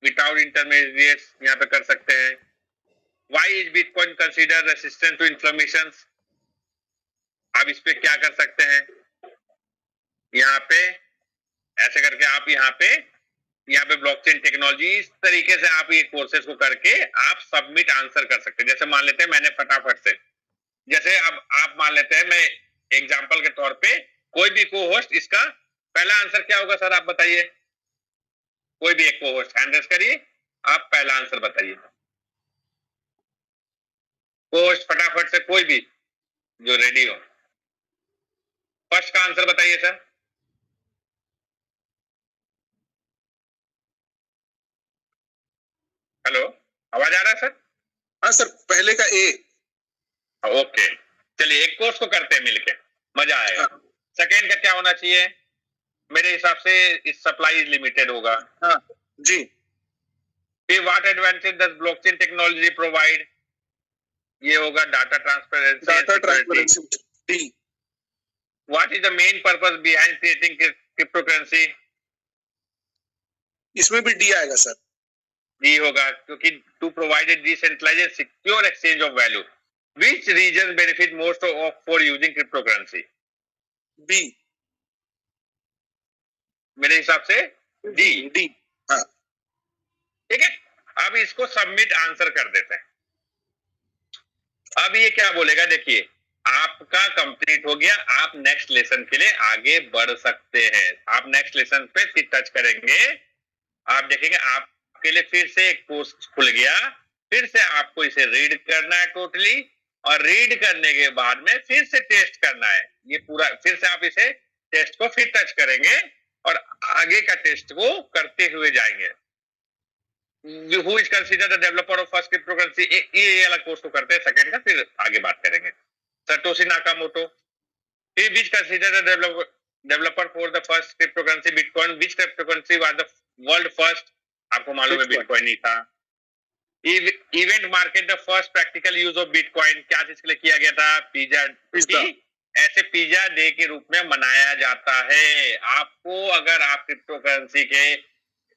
विदाउट इंटरमीडिएट्स यहाँ पे कर सकते हैं। Why is bitcoin consider resistant to inflammation, आप इस पे क्या कर सकते हैं, यहाँ पे ऐसे करके आप यहाँ पे ब्लॉकचेन टेक्नोलॉजी, इस तरीके से आप ये कोर्सेज को करके आप सबमिट आंसर कर सकते हैं। जैसे मान लेते हैं मैंने फटाफट से, जैसे अब आप मान लेते हैं, मैं एग्जांपल के तौर पे कोई भी को होस्ट, इसका पहला आंसर क्या होगा सर आप बताइए, कोई भी एक को होस्ट हैंड रेज करिए, आप पहला आंसर बताइए। को होस्ट फटाफट से कोई भी जो रेडी हो, फर्स्ट का आंसर बताइए सर। हेलो, आवाज आ रहा है सर? हाँ सर, पहले का ए। ओके, चलिए एक कोर्स को करते हैं मिलके, मजा आएगा। सेकेंड का क्या होना चाहिए मेरे हिसाब से, इस सप्लाई लिमिटेड होगा। हाँ जी। फिर what advantage does blockchain technology provide, ये होगा data transparency. D. What is the main purpose behind creating cryptocurrency, इसमें भी डी आएगा सर। डी होगा, क्योंकि to provide decentralised secure exchange of value. Which reason benefit most of for using cryptocurrency, B. मेरे हिसाब से डी। डी, हाँ ठीक है। अब इसको सबमिट आंसर कर देते हैं। अब ये क्या बोलेगा, देखिए आपका कंप्लीट हो गया, आप नेक्स्ट लेसन के लिए आगे बढ़ सकते हैं। आप नेक्स्ट लेसन पे फिर टच करेंगे, आप देखेंगे आपके लिए फिर से एक कोर्स खुल गया, फिर से आपको इसे रीड करना है टोटली, और रीड करने के बाद में फिर से टेस्ट करना है। ये पूरा फिर से आप इसे टेस्ट को फिर टच करेंगे और आगे का टेस्ट को करते हुए जाएंगे। Who is considered the developer of first cryptocurrency, ये अलग कोर्स को करते हैं, सेकंड का फिर आगे बात करेंगे। सटोशी Nakamoto, he which considered the developer for the first cryptocurrency Bitcoin, which cryptocurrency was the world first, आपको मालूम है बिटकॉइन नहीं था। Event market the first practical use of bitcoin, क्या चीज के लिए किया गया था, पिज्जा। ऐसे पिज्जा डे के रूप में मनाया जाता है। आपको अगर आप क्रिप्टोकरेंसी के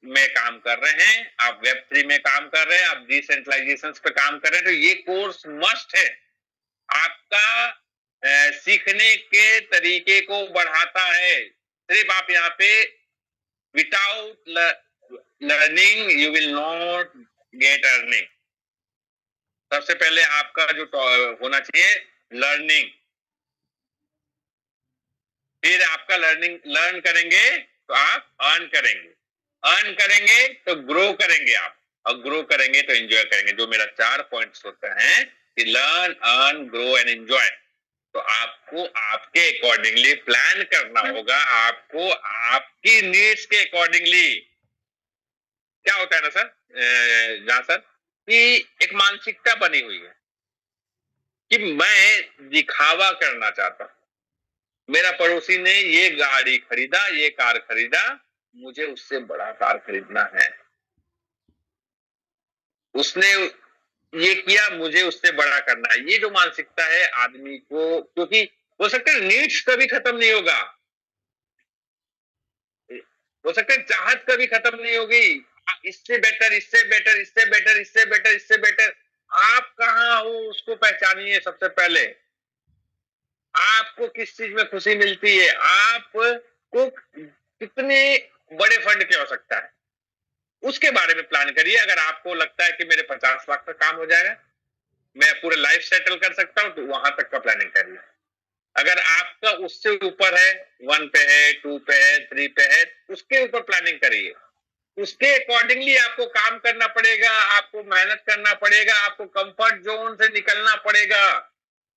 में काम कर रहे हैं, आप वेब3 में काम कर रहे हैं, आप डिसेंट्रलाइजेशन पे काम कर रहे हैं, तो ये कोर्स मस्ट है। आपका सीखने के तरीके को बढ़ाता है। सिर्फ आप यहाँ पे without learning you will not gate earning. सबसे पहले आपका जो होना चाहिए लर्निंग, फिर आपका लर्न करेंगे तो आप अर्न करेंगे, अर्न करेंगे तो ग्रो करेंगे आप, और ग्रो करेंगे तो एंजॉय करेंगे। जो मेरा 4 पॉइंट्स होते हैं कि learn, earn, grow and enjoy, तो आपको आपके अकॉर्डिंगली प्लान करना होगा, आपको आपकी नीड्स के अकॉर्डिंगली। क्या होता है ना सर, जहां सर कि एक मानसिकता बनी हुई है कि मैं दिखावा करना चाहता हूं, मेरा पड़ोसी ने ये गाड़ी खरीदा, ये कार खरीदा, मुझे उससे बड़ा कार खरीदना है, उसने ये किया, मुझे उससे बड़ा करना है। ये जो मानसिकता है आदमी को, क्योंकि हो सकता है नीड्स कभी खत्म नहीं होगा, हो सकता है चाहत कभी खत्म नहीं होगी, इससे बेटर, इससे बेटर, इससे बेटर, इससे बेटर, इससे बेटर। आप कहाँ हो उसको पहचानिए। सबसे पहले आपको किस चीज में खुशी मिलती है, आपको कितने बड़े फंड की आवश्यकता है, उसके बारे में प्लान करिए। अगर आपको लगता है कि मेरे 50 लाख का काम हो जाएगा, मैं पूरे लाइफ सेटल कर सकता हूं, तो वहां तक का प्लानिंग करिए। अगर आपका उससे ऊपर है, 1 पे है, 2 पे है, 3 पे है, उसके ऊपर प्लानिंग करिए। उसके अकॉर्डिंगली आपको काम करना पड़ेगा, आपको मेहनत करना पड़ेगा, आपको कंफर्ट जोन से निकलना पड़ेगा।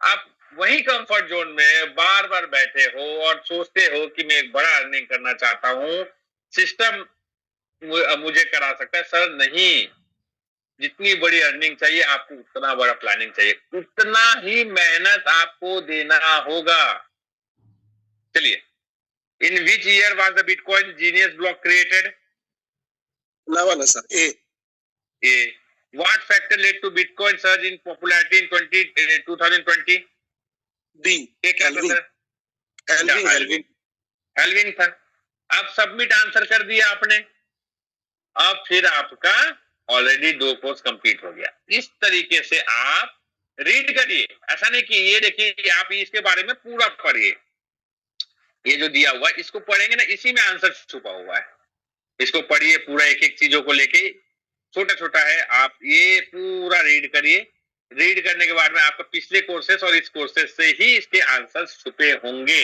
आप वही कंफर्ट जोन में बार बार बैठे हो और सोचते हो कि मैं एक बड़ा अर्निंग करना चाहता हूं, सिस्टम मुझे करा सकता है। सर नहीं, जितनी बड़ी अर्निंग चाहिए आपको उतना बड़ा प्लानिंग चाहिए, उतना ही मेहनत आपको देना होगा। चलिए, in which year was the bitcoin genius block created? वाला सर ए। What factor led to Bitcoin surge in popularity in 2020? B ये क्या था सर? हेल्विन हेल्विन था। अब सबमिट आंसर कर दिया आपने, अब फिर आपका ऑलरेडी 2 कोर्स कंप्लीट हो गया। इस तरीके से आप रीड करिए, ऐसा नहीं कि ये देखिए आप इसके बारे में पूरा पढ़िए, ये जो दिया हुआ है इसको पढ़ेंगे ना, इसी में आंसर छुपा हुआ है। इसको पढ़िए पूरा, एक एक चीजों को लेके, छोटा छोटा है, आप ये पूरा रीड करिए। रीड करने के बाद में आपको पिछले कोर्सेस और इस कोर्सेस से ही इसके आंसर्स छुपे होंगे,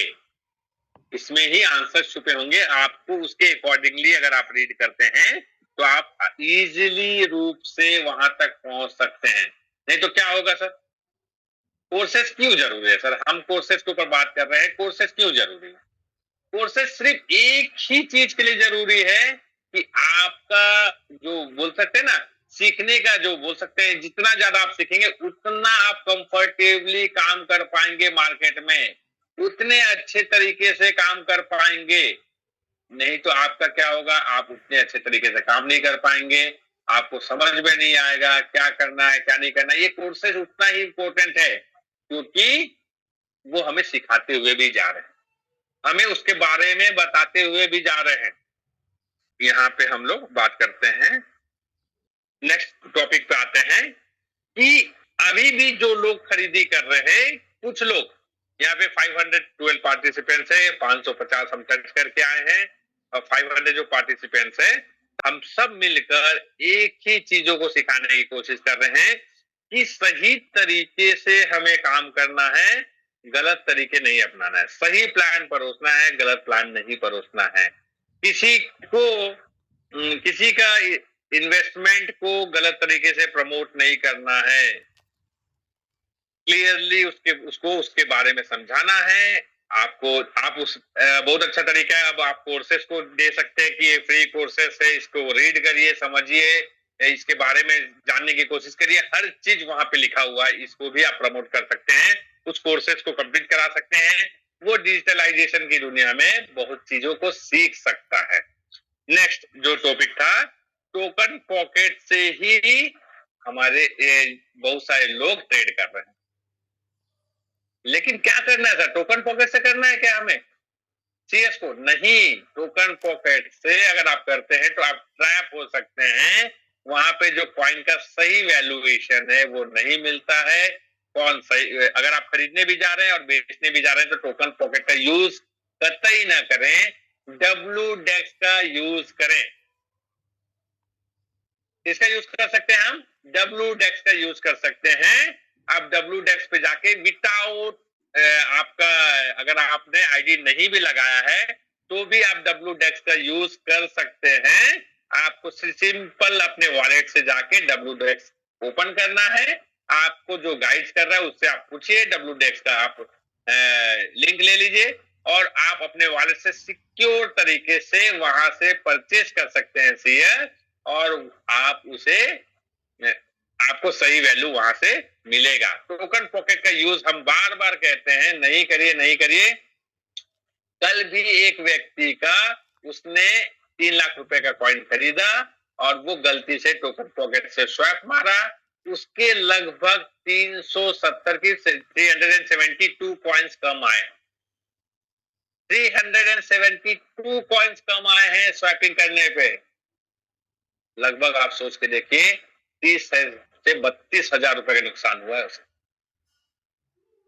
इसमें ही आंसर्स छुपे होंगे। आपको उसके अकॉर्डिंगली अगर आप रीड करते हैं तो आप इजीली रूप से वहां तक पहुंच सकते हैं। नहीं तो क्या होगा सर? कोर्सेस क्यों जरूरी है सर? हम कोर्सेस के ऊपर बात कर रहे हैं, कोर्सेस क्यों जरूरी है? कोर्सेस सिर्फ एक ही चीज के लिए जरूरी है कि आपका जो बोल सकते हैं ना, सीखने का जो बोल सकते हैं, जितना ज्यादा आप सीखेंगे उतना आप कंफर्टेबली काम कर पाएंगे मार्केट में, उतने अच्छे तरीके से काम कर पाएंगे। नहीं तो आपका क्या होगा, आप उतने अच्छे तरीके से काम नहीं कर पाएंगे, आपको समझ में नहीं आएगा क्या करना है क्या नहीं करना है। ये कोर्सेज उतना ही इंपॉर्टेंट है क्योंकि वो हमें सिखाते हुए भी जा रहे हैं, हमें उसके बारे में बताते हुए भी जा रहे हैं। यहाँ पे हम लोग बात करते हैं, नेक्स्ट टॉपिक पे आते हैं कि अभी भी जो लोग खरीदी कर रहे हैं, कुछ लोग यहाँ पे 512 पार्टिसिपेंट्स है, 550 हम टच करके आए हैं और 500 जो पार्टिसिपेंट्स है, हम सब मिलकर एक ही चीजों को सिखाने की कोशिश कर रहे हैं कि सही तरीके से हमें काम करना है, गलत तरीके नहीं अपनाना है। सही प्लान परोसना है, गलत प्लान नहीं परोसना है। किसी का इन्वेस्टमेंट को गलत तरीके से प्रमोट नहीं करना है, क्लियरली उसको उसके बारे में समझाना है आपको। आप उस बहुत अच्छा तरीका है, अब आप कोर्सेस को दे सकते हैं कि ये फ्री कोर्सेस है, इसको रीड करिए, समझिए, इसके बारे में जानने की कोशिश करिए। हर चीज वहां पे लिखा हुआ है, इसको भी आप प्रमोट कर सकते हैं, उस कोर्सेस को कंप्लीट करा सकते हैं। वो डिजिटलाइजेशन की दुनिया में बहुत चीजों को सीख सकता है। नेक्स्ट जो टॉपिक था, टोकन पॉकेट से ही हमारे बहुत सारे लोग ट्रेड कर रहे हैं। लेकिन क्या करना है सर? टोकन पॉकेट से करना है क्या हमें सीएस को? नहीं, टोकन पॉकेट से अगर आप करते हैं तो आप ट्रैप हो सकते हैं। वहां पे जो कॉइन का सही वैल्यूएशन है वो नहीं मिलता है। कौन सही, अगर आप खरीदने भी जा रहे हैं और बेचने भी जा रहे हैं तो टोकन पॉकेट का यूज कतई ना करें, WDEX का यूज करें। इसका यूज कर सकते हैं हम, WDEX का यूज कर सकते हैं। आप WDEX पे जाके विदाउट आपका, अगर आपने आईडी नहीं भी लगाया है तो भी आप WDEX का यूज कर सकते हैं। आपको सिंपल अपने वॉलेट से जाके WDEX ओपन करना है। आपको जो गाइड्स कर रहा है उससे आप पूछिए, WDEX का आप लिंक ले लीजिए और आप अपने वॉलेट से सिक्योर तरीके से वहां से परचेस कर सकते हैं शेयर, और आप उसे, आपको सही वैल्यू वहां से मिलेगा। टोकन पॉकेट का यूज हम बार बार कहते हैं, नहीं करिए नहीं करिए। कल भी एक व्यक्ति का, उसने 3 लाख रुपए का कॉइन खरीदा और वो गलती से टोकन पॉकेट से स्वैप मारा, उसके लगभग 370 की 372 कॉइन्स कम आए। 372 कॉइन्स कम आए हैं स्वैपिंग करने पे। लगभग आप सोच के देखिए 30 से 32,000 रुपए का नुकसान हुआ है उसे।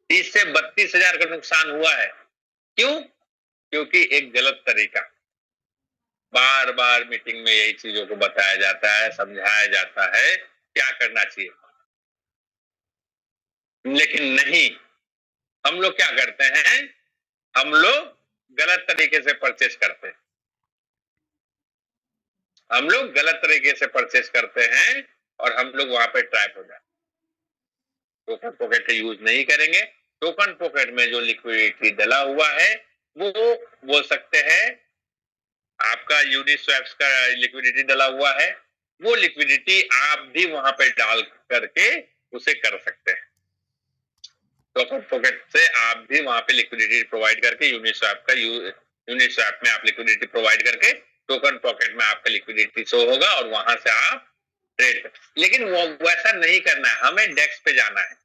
30 से 32,000 का नुकसान हुआ है। क्यों? क्योंकि एक गलत तरीका, बार बार मीटिंग में यही चीजों को बताया जाता है, समझाया जाता है क्या करना चाहिए, लेकिन नहीं, हम लोग क्या करते हैं, हम लोग गलत तरीके से परचेस करते हैं। हम लोग गलत तरीके से परचेस करते हैं और हम लोग वहां पे ट्रैप हो जाते हैं। टोकन पॉकेट का यूज नहीं करेंगे। टोकन पॉकेट में जो लिक्विडिटी डला हुआ है वो बोल सकते हैं आपका यूनिस्वैप्स का लिक्विडिटी डला हुआ है, वो लिक्विडिटी आप भी वहां पे डाल करके उसे कर सकते हैं। टोकन पॉकेट से आप भी वहां पे लिक्विडिटी प्रोवाइड करके यूनिस्वैप में आप लिक्विडिटी प्रोवाइड करके टोकन पॉकेट में आपका लिक्विडिटी शो होगा और वहां से आप ट्रेड कर, लेकिन वो वैसा नहीं करना है, हमें डेस्क पे जाना है।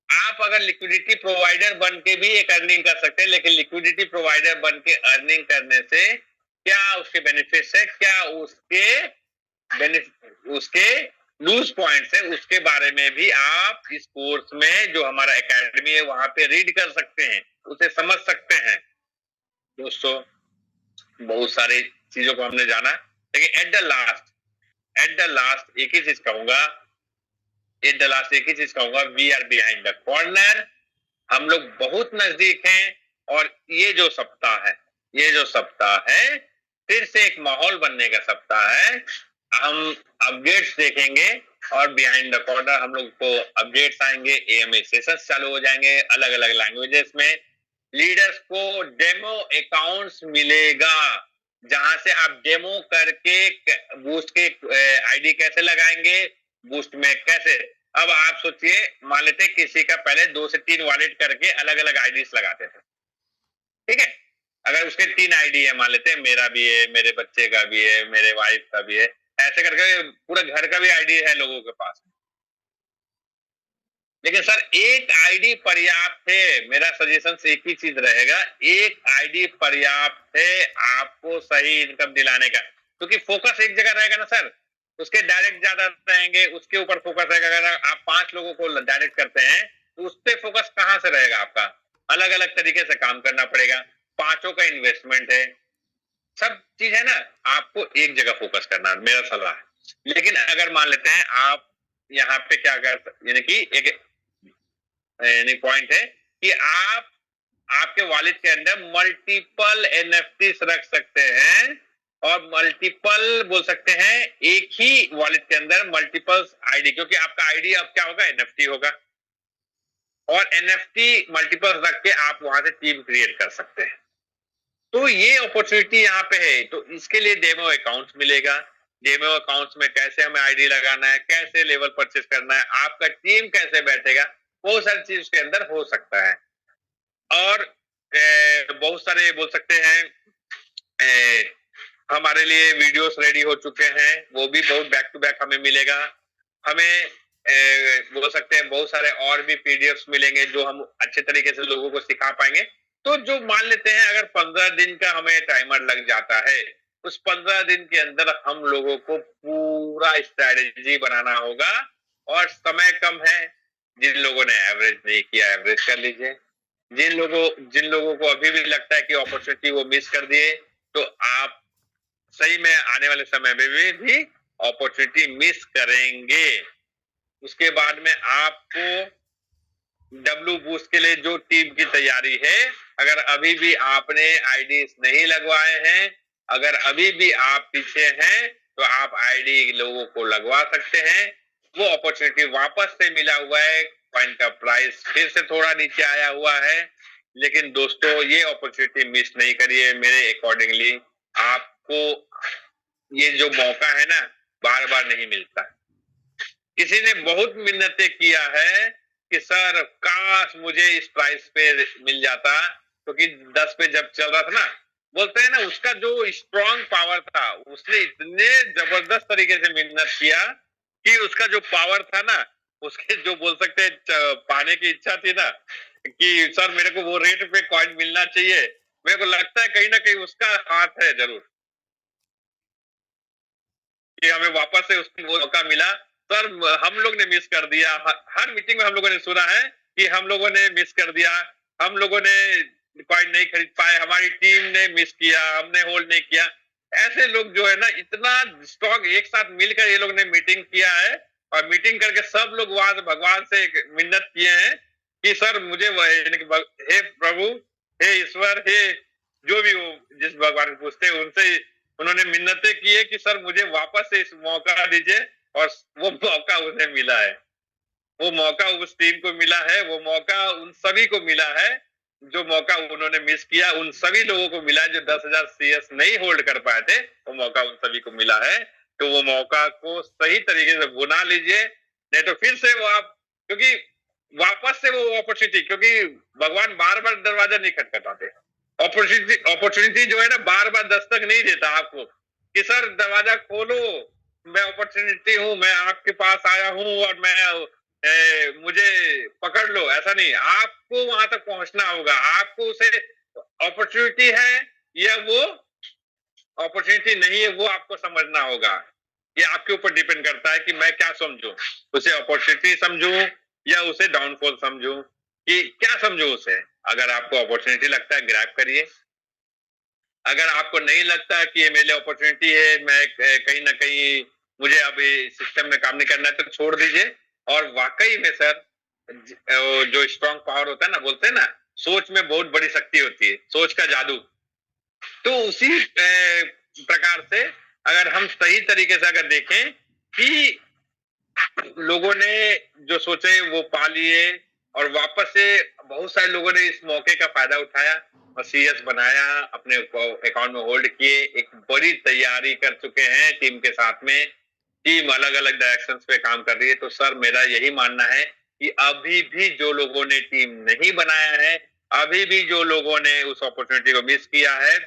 आप अगर लिक्विडिटी प्रोवाइडर बन के भी एक अर्निंग कर सकते हैं, लेकिन लिक्विडिटी प्रोवाइडर बन के अर्निंग करने से क्या उसके बेनिफिट्स है, क्या उसके लूज पॉइंट्स है, उसके बारे में भी आप इस कोर्स में जो हमारा एकेडमी है वहां पे रीड कर सकते हैं, उसे समझ सकते हैं। दोस्तों बहुत सारी चीजों को हमने जाना, लेकिन एट द लास्ट एक ही चीज कहूंगा, we are behind the corner. हम लोग बहुत नजदीक हैं और ये जो सप्ताह है फिर से एक माहौल बनने का सप्ताह है। हम अपडेट्स देखेंगे और बिहाइंड द कॉर्नर हम लोग को अपडेट्स आएंगे, एएमए सेशंस चालू हो जाएंगे अलग अलग लैंग्वेजेस में। लीडर्स को डेमो अकाउंट्स मिलेगा जहां से आप डेमो करके बूस्ट के आईडी कैसे लगाएंगे, बूस्ट में कैसे। अब आप सोचिए, मान लेते किसी का पहले 2 से 3 वॉलेट करके अलग अलग आईडीज लगाते थे, ठीक है। अगर उसके 3 आईडी है, मान लेते हैं मेरा भी है, मेरे बच्चे का भी है, मेरे वाइफ का भी है, ऐसे करके पूरा घर का भी आईडी है लोगों के पास। लेकिन सर एक आईडी पर्याप्त है, मेरा सजेशन एक ही चीज रहेगा, एक आईडी पर्याप्त है आपको सही इनकम दिलाने का, क्योंकि फोकस एक जगह रहेगा ना सर, उसके डायरेक्ट ज्यादा रहेंगे, उसके ऊपर फोकस रहेगा। अगर आप 5 लोगों को डायरेक्ट करते हैं तो उस पर फोकस कहां से रहेगा आपका, अलग अलग तरीके से काम करना पड़ेगा, 5 का इन्वेस्टमेंट है, सब चीज है ना, आपको एक जगह फोकस करना है, मेरा सलाह है। लेकिन अगर मान लेते हैं आप यहाँ पे क्या कर, यानी कि एक पॉइंट है कि आप आपके वॉलेट के अंदर मल्टीपल एनएफटी रख सकते हैं और मल्टीपल बोल सकते हैं एक ही वॉलेट के अंदर मल्टीपल आईडी, क्योंकि आपका आईडी अब क्या होगा, एनएफटी होगा और एनएफटी मल्टीपल रख के आप वहां से टीम क्रिएट कर सकते हैं। तो ये अपॉर्चुनिटी यहाँ पे है, तो इसके लिए डेमो अकाउंट्स मिलेगा। डेमो अकाउंट्स में कैसे हमें आईडी लगाना है, कैसे लेवल परचेस करना है, आपका टीम कैसे बैठेगा, बहुत सारी चीज उसके अंदर हो सकता है। और बहुत सारे बोल सकते हैं हमारे लिए वीडियोस रेडी हो चुके हैं, वो भी बहुत बैक टू बैक हमें मिलेगा। हमें बोल सकते हैं बहुत सारे और भी पीडीएफ्स मिलेंगे जो हम अच्छे तरीके से लोगों को सिखा पाएंगे। तो जो मान लेते हैं अगर 15 दिन का हमें टाइमर लग जाता है, उस 15 दिन के अंदर हम लोगों को पूरा स्ट्रैटेजी बनाना होगा और समय कम है। जिन लोगों ने एवरेज नहीं किया एवरेज कर लीजिए, जिन लोगों को अभी भी लगता है कि अपॉर्चुनिटी वो मिस कर दिए, तो आप सही में आने वाले समय में भी अपॉर्चुनिटी मिस करेंगे। उसके बाद में आपको डब्ल्यू बूस्ट के लिए जो टीम की तैयारी है, अगर अभी भी आपने आईडीज नहीं लगवाए हैं, अगर अभी भी आप पीछे हैं, तो आप आईडी लोगों को लगवा सकते हैं। वो अपॉर्चुनिटी वापस से मिला हुआ है, कॉइन का प्राइस फिर से थोड़ा नीचे आया हुआ है, लेकिन दोस्तों ये अपॉर्चुनिटी मिस नहीं करिए। मेरे अकॉर्डिंगली आपको ये जो मौका है ना, बार बार नहीं मिलता। किसी ने बहुत मिन्नतें किया है कि सर काश मुझे इस प्राइस पे मिल जाता, क्योंकि 10 पे जब चल रहा था ना, बोलते हैं ना उसका जो स्ट्रॉन्ग पावर था, उसने इतने जबरदस्त तरीके से मिन्नत किया कि उसका जो पावर था ना, उसके जो बोल सकते हैं पाने की इच्छा थी ना कि सर मेरे को वो रेट पे कॉइन मिलना चाहिए, मेरे को लगता है कहीं ना कहीं उसका हाथ है जरूर कि हमें वापस से उसको मौका मिला। सर हम लोग ने मिस कर दिया, हर मीटिंग में हम लोगों ने सुना है कि हम लोगों ने मिस कर दिया, हम लोगों ने कॉइन नहीं खरीद पाए, हमारी टीम ने मिस किया, हमने होल्ड नहीं किया। ऐसे लोग जो है ना, इतना स्ट्रॉन्ग एक साथ मिलकर ये लोग ने मीटिंग किया है और मीटिंग करके सब लोग वहां से भगवान से मिन्नत किए हैं कि सर मुझे हे प्रभु, हे ईश्वर, हे जो भी हो, जिस भगवान को पूछते हैं उनसे उन्होंने मिन्नतें की है कि सर मुझे वापस से इस मौका दीजिए, और वो मौका उन्हें मिला है। वो मौका उस टीम को मिला है, वो मौका उन सभी को मिला है जो मौका उन्होंने मिस किया। उन सभी लोगों को मिला है जो 10,000 CS नहीं होल्ड कर पाए थे, वो मौका उन सभी को मिला है। तो वो मौका को सही तरीके से बुना लीजिए, नहीं तो फिर से वो आप, क्योंकि वापस से वो अपॉर्चुनिटी, क्योंकि भगवान बार बार दरवाजा नहीं खटखटाते। अपॉर्चुनिटी जो है ना, बार बार दस्तक नहीं देता आपको कि सर दरवाजा खोलो, मैं अपॉर्चुनिटी हूं, मैं आपके पास आया हूं और मैं मुझे पकड़ लो, ऐसा नहीं। आपको वहां तक पहुंचना होगा, आपको उसे अपॉर्चुनिटी है या वो अपॉर्चुनिटी नहीं है, वो आपको समझना होगा। ये आपके ऊपर डिपेंड करता है कि मैं क्या समझूं, उसे अपॉर्चुनिटी समझूं या उसे डाउनफॉल समझूं, कि क्या समझूं उसे। अगर आपको अपॉर्चुनिटी लगता है, ग्रैब करिए। अगर आपको नहीं लगता कि ये मेरे लिए अपॉर्चुनिटी है, मैं कहीं ना कहीं मुझे अभी सिस्टम में काम नहीं करना है, तो छोड़ दीजिए। और वाकई में सर, जो स्ट्रॉन्ग पावर होता है ना, बोलते हैं ना, सोच में बहुत बड़ी शक्ति होती है, सोच का जादू। तो उसी प्रकार से अगर हम सही तरीके से अगर देखें कि लोगों ने जो सोचे वो पा लिए, और वापस से बहुत सारे लोगों ने इस मौके का फायदा उठाया और CS बनाया, अपने अकाउंट में होल्ड किए, एक बड़ी तैयारी कर चुके हैं टीम के साथ में। टीम अलग अलग डायरेक्शंस पे काम कर रही है। तो सर मेरा यही मानना है कि अभी भी जो लोगों ने टीम नहीं बनाया है, अभी भी जो लोगों ने उस अपॉर्चुनिटी को मिस किया है,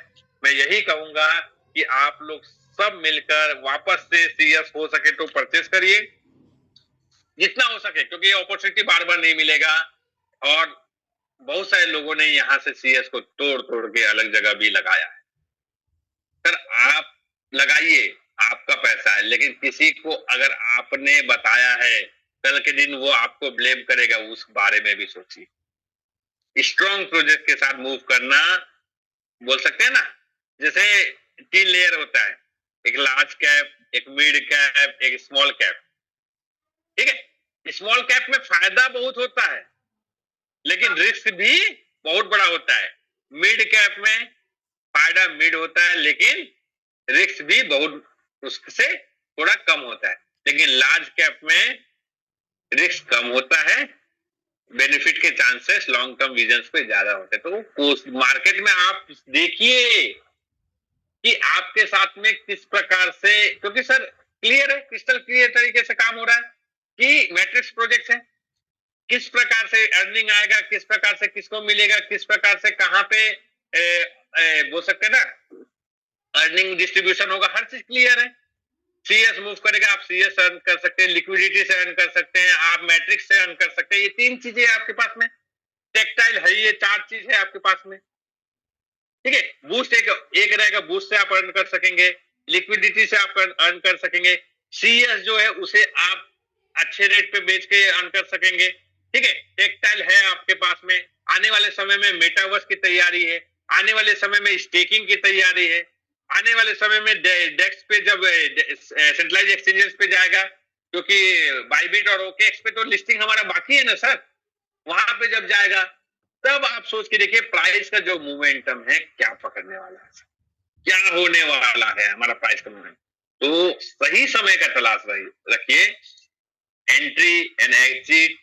मैं यही कहूंगा कि आप लोग सब मिलकर वापस से CS हो सके तो परचेस करिए, जितना हो सके, क्योंकि ये अपॉर्चुनिटी बार बार नहीं मिलेगा। और बहुत सारे लोगों ने यहाँ से CS को तोड़ तोड़ के अलग जगह भी लगाया है। सर आप लगाइए, आपका पैसा है, लेकिन किसी को अगर आपने बताया है, कल के दिन वो आपको ब्लेम करेगा, उस बारे में भी सोचिए। स्ट्रॉन्ग प्रोजेक्ट के साथ मूव करना, बोल सकते हैं ना, जैसे 3 लेयर होता है, एक लार्ज कैप, एक मिड कैप, एक स्मॉल कैप। ठीक है, स्मॉल कैप में फायदा बहुत होता है, लेकिन रिस्क भी बहुत बड़ा होता है। मिड कैप में फायदा मिड होता है, लेकिन रिस्क भी बहुत उससे थोड़ा कम होता है। लेकिन लार्ज कैप में रिस्क कम होता है, बेनिफिट के चांसेस लॉन्ग टर्म विजन पे ज्यादा होते हैं। तो उस मार्केट में आप देखिए कि आपके साथ में किस प्रकार से, क्योंकि सर क्लियर है, क्रिस्टल क्लियर तरीके से काम हो रहा है कि मैट्रिक्स प्रोजेक्ट है, किस प्रकार से अर्निंग आएगा, किस प्रकार से किसको मिलेगा, किस प्रकार से कहां पे बोल सकते हैं ना अर्निंग डिस्ट्रीब्यूशन होगा, हर चीज क्लियर है। CS मूव करेगा, आप CS अर्न कर सकते हैं, लिक्विडिटी से अर्न कर सकते हैं, आप मैट्रिक्स से अर्न कर सकते हैं। ये 3 चीजें आपके पास में, टेक्टाइल है, ये 4 चीज है आपके पास में। ठीक है, बूस्ट एक रहेगा, बूस्ट से आप अर्न कर सकेंगे, लिक्विडिटी से आप अर्न कर सकेंगे, CS जो है उसे आप अच्छे रेट पे बेच के अर्न कर सकेंगे। ठीक है, टेक्टाइल है आपके पास में, आने वाले समय में मेटावर्स की तैयारी है, आने वाले समय में स्टेकिंग की तैयारी है, आने वाले समय में डेक्स पे जब सेंट्रलाइज एक्सचेंजेस पे जाएगा, क्योंकि बाइबिट और OKX पे तो लिस्टिंग हमारा बाकी है ना सर, वहां पे जब जाएगा तब आप सोच के देखिए प्राइस का जो मोमेंटम है क्या पकड़ने वाला है, क्या होने वाला है हमारा प्राइस का मोमेंटम। तो सही समय का तलाश रखिए, entry and exit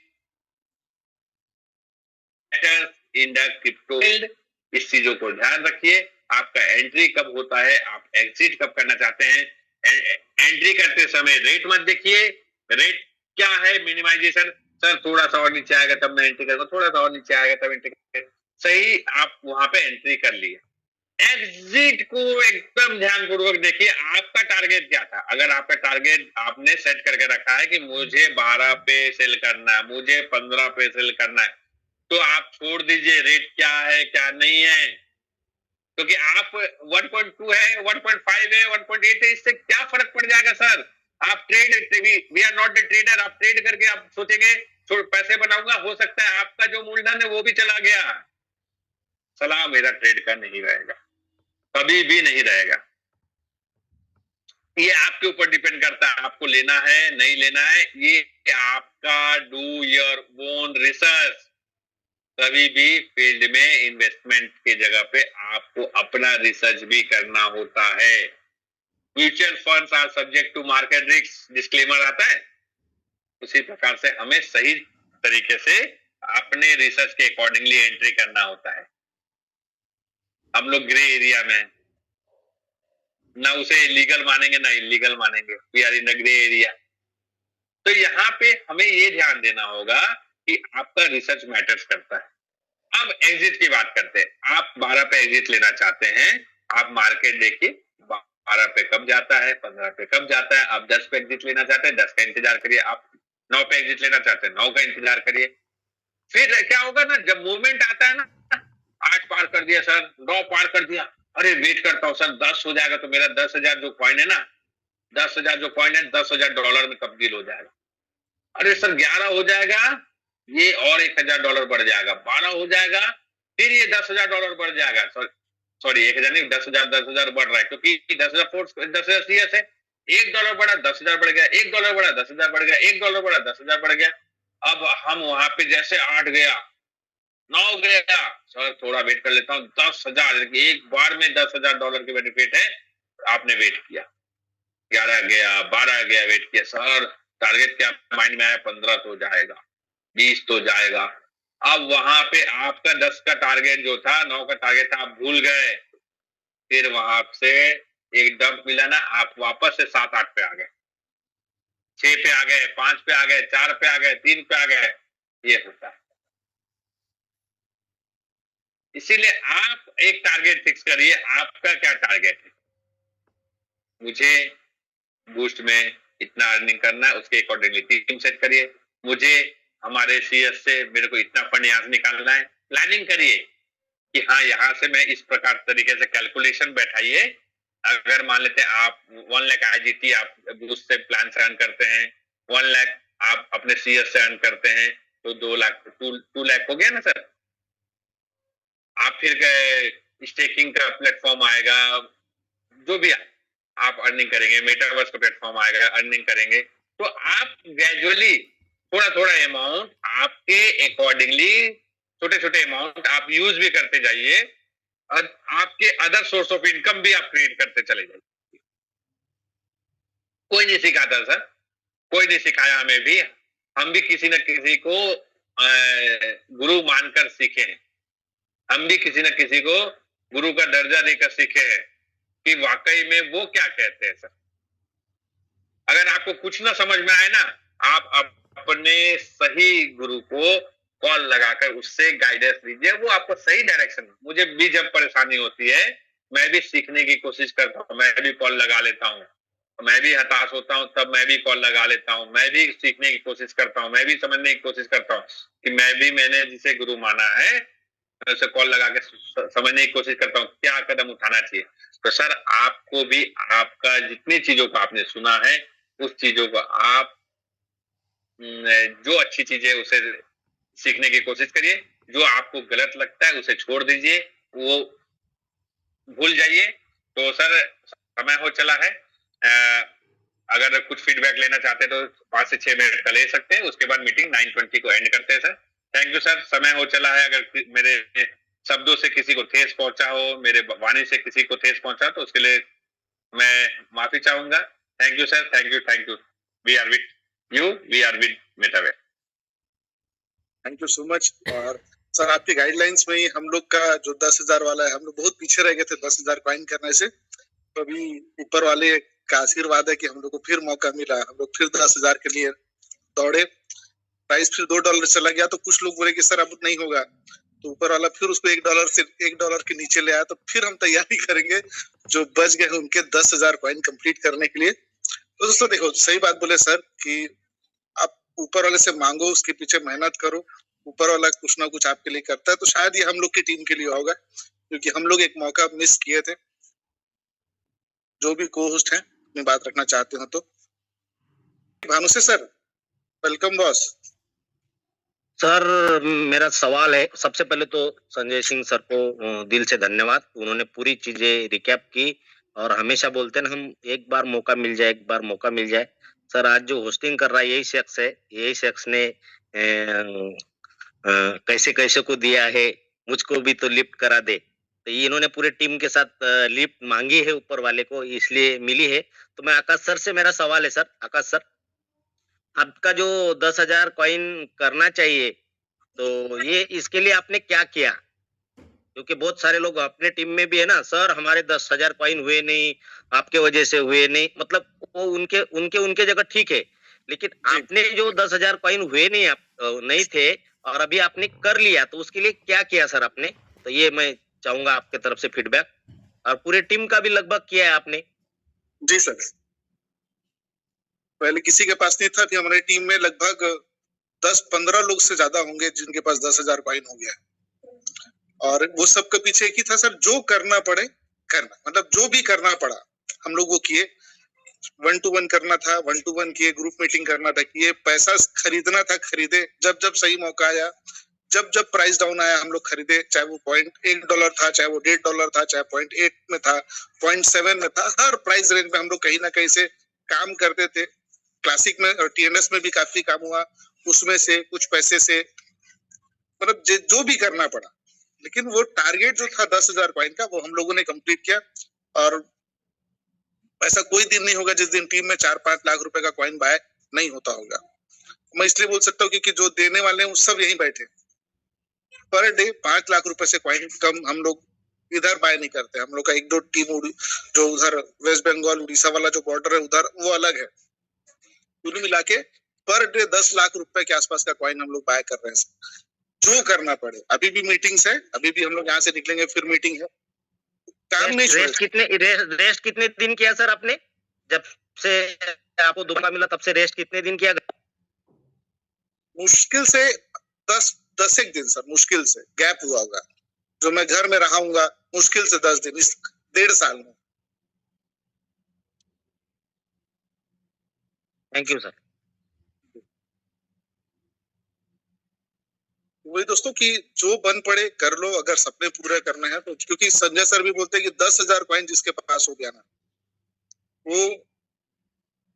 in the crypto field, इस चीजों को ध्यान रखिए। आपका एंट्री कब होता है, आप एग्जिट कब करना चाहते हैं। एंट्री करते समय रेट मत देखिए, रेट क्या है, मिनिमाइजेशन, सर थोड़ा सा और नीचे आएगा तब मैं एंट्री करूंगा, थोड़ा सा और नीचे आएगा तब एंट्री करूंगा, सही आप वहां पे एंट्री कर लिए। एग्जिट को एकदम ध्यानपूर्वक देखिए, आपका टारगेट क्या था। अगर आपका टारगेट आपने सेट करके रखा है कि मुझे 12 पे सेल करना है, मुझे 15 पे सेल करना है, तो आप छोड़ दीजिए रेट क्या है क्या नहीं है, क्योंकि आप 1.2 है, 1.5 है, 1.8 है, इससे क्या फर्क पड़ जाएगा सर। आप we are not the trader, आप ट्रेड करके आप सोचेंगे पैसे बनाऊंगा, हो सकता है आपका जो मूलधन है वो भी चला गया। सलाह मेरा ट्रेड का नहीं रहेगा, कभी भी नहीं रहेगा। ये आपके ऊपर डिपेंड करता है, आपको लेना है नहीं लेना है, ये आपका डू योर ओन रिसर्च। कभी भी फील्ड में इन्वेस्टमेंट के जगह पे आपको अपना रिसर्च भी करना होता है। Mutual funds are subject to market risk disclaimer आता है, उसी प्रकार से हमें सही तरीके से अपने रिसर्च के अकॉर्डिंगली एंट्री करना होता है। हम लोग ग्रे एरिया में हैं, ना उसे लीगल मानेंगे ना इलीगल मानेंगे, we are in the grey area. तो यहाँ पे हमें ये ध्यान देना होगा कि आपका रिसर्च मैटर्स करता है। अब एग्जिट की बात करते हैं। आप 12 पे एग्जिट लेना चाहते हैं, आप मार्केट देखिए 12 पे कब जाता है, 15 पे कब जाता है। आप 10 पे एग्जिट लेना चाहते हैं, 10 का इंतजार करिए। आप 9 पे एग्जिट लेना चाहते हैं, 9 का इंतजार करिए। फिर क्या होगा ना, जब मूवमेंट आता है ना, 8 पार कर दिया सर, 9 पार कर दिया, अरे वेट करता हूँ सर 10 हो जाएगा तो मेरा 10,000 जो कॉइन है ना, 10,000 जो कॉइन है $10,000 में तब्दील हो जाएगा। अरे सर 11 हो जाएगा, ये और $1,000 बढ़ जाएगा, 12 हो जाएगा, फिर ये $10,000 बढ़ जाएगा। सॉरी 1,000 नहीं, 10,000 बढ़ रहा है, क्योंकि 10,000 फोर्स 10,000 सीएस है। $1 बढ़ा 10,000 बढ़ गया, $1 बढ़ा 10,000 बढ़ गया, $1 बढ़ा 10,000 बढ़ गया। अब हम वहां पे जैसे 8 गया, 9 गया, सर थोड़ा वेट कर लेता हूँ, 10,000 एक बार में $10,000 के बेनिफिट है। आपने वेट किया, 11 गया, 12 गया, वेट किया, सर टारगेट क्या माइंड में आया, 15 तो जाएगा, 20 तो जाएगा। अब वहां पे आपका 10 का टारगेट जो था, 9 का टारगेट था, आप भूल गए। फिर वहां से एक डंप मिला ना, आप वापस से 7-8 पे आ गए, 6 पे आ गए, 5 पे आ गए, 4 पे आ गए, 3 पे आ गए। ये होता है। इसीलिए आप एक टारगेट फिक्स करिए, आपका क्या टारगेट है। मुझे बूस्ट में इतना अर्निंग करना है, उसके अकॉर्डिंगली टीम सेट करिए। मुझे हमारे सीएस से मेरे को इतना फंड यहाँ से निकालना है, प्लानिंग करिए कि हाँ यहाँ से मैं इस प्रकार तरीके से कैलकुलेशन बैठाइए। अगर मान लेते हैं आप 1 लाख आईजीटी आप बूस्ट से प्लान से अर्न करते हैं, 1 लाख आप अपने सीएस से अर्न करते हैं, तो 2 लाख 2 लाख हो गया ना सर। आप फिर स्टेकिंग का प्लेटफॉर्म आएगा, जो भी आप अर्निंग करेंगे, मेटावर्स का प्लेटफॉर्म आएगा, अर्निंग करेंगे। तो आप ग्रेजुअली थोड़ा थोड़ा अमाउंट आपके अकॉर्डिंगली, छोटे छोटे अमाउंट आप यूज भी करते जाइए, और आपके अदर सोर्स ऑफ इनकम भी आप क्रिएट करते चले जाइए। कोई नहीं सिखाता सर, कोई नहीं सिखाया हमें भी, हम भी किसी न किसी को गुरु मानकर सीखे हैं। हम भी किसी न किसी को गुरु का दर्जा देकर सीखे हैं कि वाकई में वो क्या कहते हैं सर। अगर आपको कुछ ना समझ में आए ना, आप अपने सही गुरु को कॉल लगाकर उससे गाइडेंस लीजिए, वो आपको सही डायरेक्शन। मुझे भी जब परेशानी होती है, मैं भी सीखने की कोशिश करता हूँ, मैं भी कॉल लगा लेता हूँ। मैं भी हताश होता हूँ, तब मैं भी कॉल लगा लेता हूँ, मैं भी सीखने की कोशिश करता हूँ, मैं भी समझने की कोशिश करता हूँ कि मैंने जिसे गुरु माना है, मैं उसे कॉल लगा के समझने की कोशिश करता हूँ क्या कदम उठाना चाहिए। तो सर आपको भी, आपका जितनी चीजों को आपने सुना है, उस चीजों को आप जो अच्छी चीजें उसे सीखने की कोशिश करिए, जो आपको गलत लगता है उसे छोड़ दीजिए, वो भूल जाइए। तो सर समय हो चला है, अगर कुछ फीडबैक लेना चाहते हैं तो 5 से 6 मिनट का ले सकते हैं, उसके बाद मीटिंग 9:20 को एंड करते हैं सर। थैंक यू सर, समय हो चला है। अगर मेरे शब्दों से किसी को ठेस पहुंचा हो, मेरे वाणी से किसी को ठेस पहुंचा, तो उसके लिए मैं माफी चाहूंगा। Thank you sir, thank you. We are with you, we are with Metaware. Thank you so much. और सर आपकी गाइडलाइंस में ही हम लोग का जो 10,000 वाला है, हम लोग बहुत पीछे रह गए थे 10,000 कॉइन करने से। तो अभी ऊपर वाले का आशीर्वाद है कि हम लोग को फिर मौका मिला, हम लोग फिर 10,000 के लिए दौड़े। प्राइस फिर $2 चला गया, तो कुछ लोग बोले कि सर अब नहीं होगा, तो ऊपर वाला फिर उसको $1 के नीचे ले आया। तो फिर हम तैयारी करेंगे जो बच गए उनके 10,000 कॉइन कंप्लीट करने के लिए। तो दोस्तों देखो, सही बात बोले सर कि आप ऊपर वाले से मांगो, उसके पीछे मेहनत करो, ऊपर वाला कुछ ना कुछ आपके लिए करता है। तो शायद ये हम लोग की टीम के लिए होगा, क्योंकि हम लोग एक मौका मिस किए थे। जो भी को होस्ट हैं अपनी बात रखना चाहते हो तो। भानु से सर, वेलकम बॉस। सर मेरा सवाल है, सबसे पहले तो संजय सिंह सर को दिल से धन्यवाद, उन्होंने पूरी चीजें रिकैप की। और हमेशा बोलते हैं ना हम, एक बार मौका मिल जाए, एक बार मौका मिल जाए। सर आज जो होस्टिंग कर रहा है यही शख्स है, यही शख्स ने कैसे कैसे को दिया है, मुझको भी तो लिफ्ट करा दे। तो ये इन्होंने पूरे टीम के साथ लिफ्ट मांगी है ऊपर वाले को, इसलिए मिली है। तो मैं आकाश सर से मेरा सवाल है सर, आकाश सर, आपका जो 10,000 कॉइन करना चाहिए, तो ये इसके लिए आपने क्या किया? क्योंकि बहुत सारे लोग अपने टीम में भी है ना, सर हमारे 10,000 कॉइन हुए नहीं, आपके वजह से हुए नहीं, मतलब वो उनके उनके उनके जगह ठीक है, लेकिन आपने जो 10,000 कॉइन हुए नहीं, आप नहीं थे, और अभी आपने कर लिया, तो उसके लिए क्या किया सर आपने? तो ये मैं चाहूंगा आपके तरफ से फीडबैक, और पूरे टीम का भी लगभग किया है आपने। जी सर, पहले किसी के पास नहीं था, अभी हमारी टीम में लगभग 10-15 लोग से ज्यादा होंगे जिनके पास 10,000 कॉइन हो गया। और वो सबके पीछे एक ही था सर, जो करना पड़े करना, मतलब जो भी करना पड़ा हम लोग वो किए। 1-to-1 करना था, 1-to-1 किए, ग्रुप मीटिंग करना था किए, पैसा खरीदना था खरीदे, जब जब सही मौका आया, जब जब प्राइस डाउन आया हम लोग खरीदे, चाहे वो $0.1 था, चाहे वो $1.5 था, चाहे 0.8 में था, 0.7 में था, हर प्राइस रेंज में हम लोग कहीं ना कहीं से काम करते थे। क्लासिक में और टीएनएस में भी काफी काम हुआ, उसमें से कुछ पैसे से, मतलब जो भी करना पड़ा, लेकिन वो टारगेट जो था 10,000 कॉइन का, वो हम लोगों ने कंप्लीट किया। और ऐसा कोई दिन नहीं होगा जिस दिन टीम में 4-5 लाख रुपए का कॉइन बाय नहीं होता होगा। मैं इसलिए बोल सकता हूँ क्योंकि जो देने वाले हैं वो सब यहीं बैठे। पर डे 5 लाख रुपए से कॉइन कम हम लोग इधर बाय नहीं करते। हम लोग का 1-2 टीम जो उधर वेस्ट बंगाल उड़ीसा वाला जो बॉर्डर है उधर, वो अलग है। कुल मिला के पर डे 10 लाख रुपए के आसपास का कॉइन हम लोग बाय कर रहे हैं, जो करना पड़े। अभी भी मीटिंग्स है, अभी भी हम लोग यहाँ से निकलेंगे, फिर मीटिंग है, काम नहीं छोड़ेगा। रेस्ट कितने दिन किया सर आपने? जब से आपको धोखा मिला तब से रेस्ट कितने दिन किया? मुश्किल से 10 एक दिन सर, मुश्किल से गैप हुआ होगा, जो मैं घर में रहाऊंगा, मुश्किल से 10 दिन इस 1.5 साल में। Thank you sir. वही दोस्तों कि जो बन पड़े कर लो, अगर सपने पूरे करने हैं तो। क्योंकि संजय सर भी बोलते हैं कि 10,000 कॉइन जिसके पास हो गया ना, वो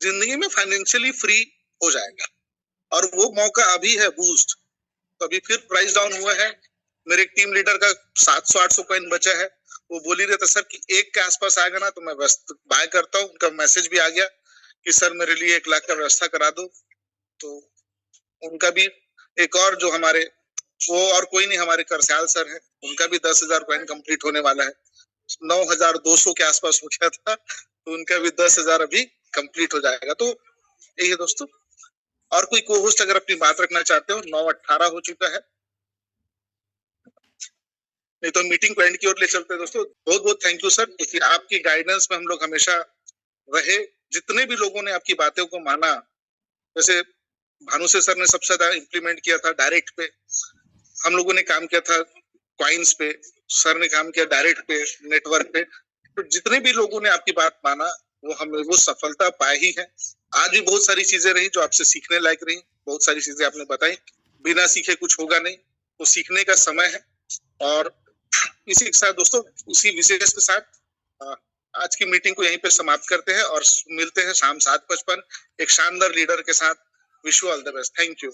जिंदगी में फाइनेंशियली फ्री हो जाएगा। और वो मौका अभी है बूस्ट। तो अभी फिर प्राइस डाउन हुआ है, मेरे टीम लीडर का 700-800 कॉइन बचा है। वो बोल ही रहे थे सर कि 1 के आसपास आएगा ना तो मैं बाय करता हूँ। उनका मैसेज भी आ गया कि सर मेरे लिए 1 लाख का व्यवस्था करा दो। तो उनका भी एक और जो हमारे, वो और कोई नहीं, हमारे करसयाल सर है, उनका भी 10,000 कॉइन कंप्लीट होने वाला है। 9,200 के आसपास हो गया था, तो उनका भी 10,000 अभी कंप्लीट हो जाएगा। तो यही है दोस्तों। और कोई को होस्ट अगर अपनी बात रखना चाहते हो, 9:18 हो चुका है, नहीं तो मीटिंग को एंड की ओर ले चलते हैं दोस्तों। बहुत बहुत थैंक यू सर, क्योंकि आपकी गाइडेंस में हम लोग हमेशा रहे। जितने भी लोगों ने आपकी बातों को माना, जैसे भानु से सर ने सबसे ज्यादा इम्प्लीमेंट किया था डायरेक्ट पे, हम लोगों ने काम किया था कॉइन्स पे, सर ने काम किया डायरेक्ट पे, नेटवर्क पे। तो जितने भी लोगों ने आपकी बात माना, वो हमें वो सफलता पाई ही है। आज भी बहुत सारी चीजें रही जो आपसे सीखने लायक रही, बहुत सारी चीजें आपने बताई। बिना सीखे कुछ होगा नहीं, तो सीखने का समय है। और इसी के साथ दोस्तों, उसी विशेष के साथ आज की मीटिंग को यहीं पे समाप्त करते हैं और मिलते हैं शाम 7:55 एक शानदार लीडर के साथ। Wish you all the best. Thank you.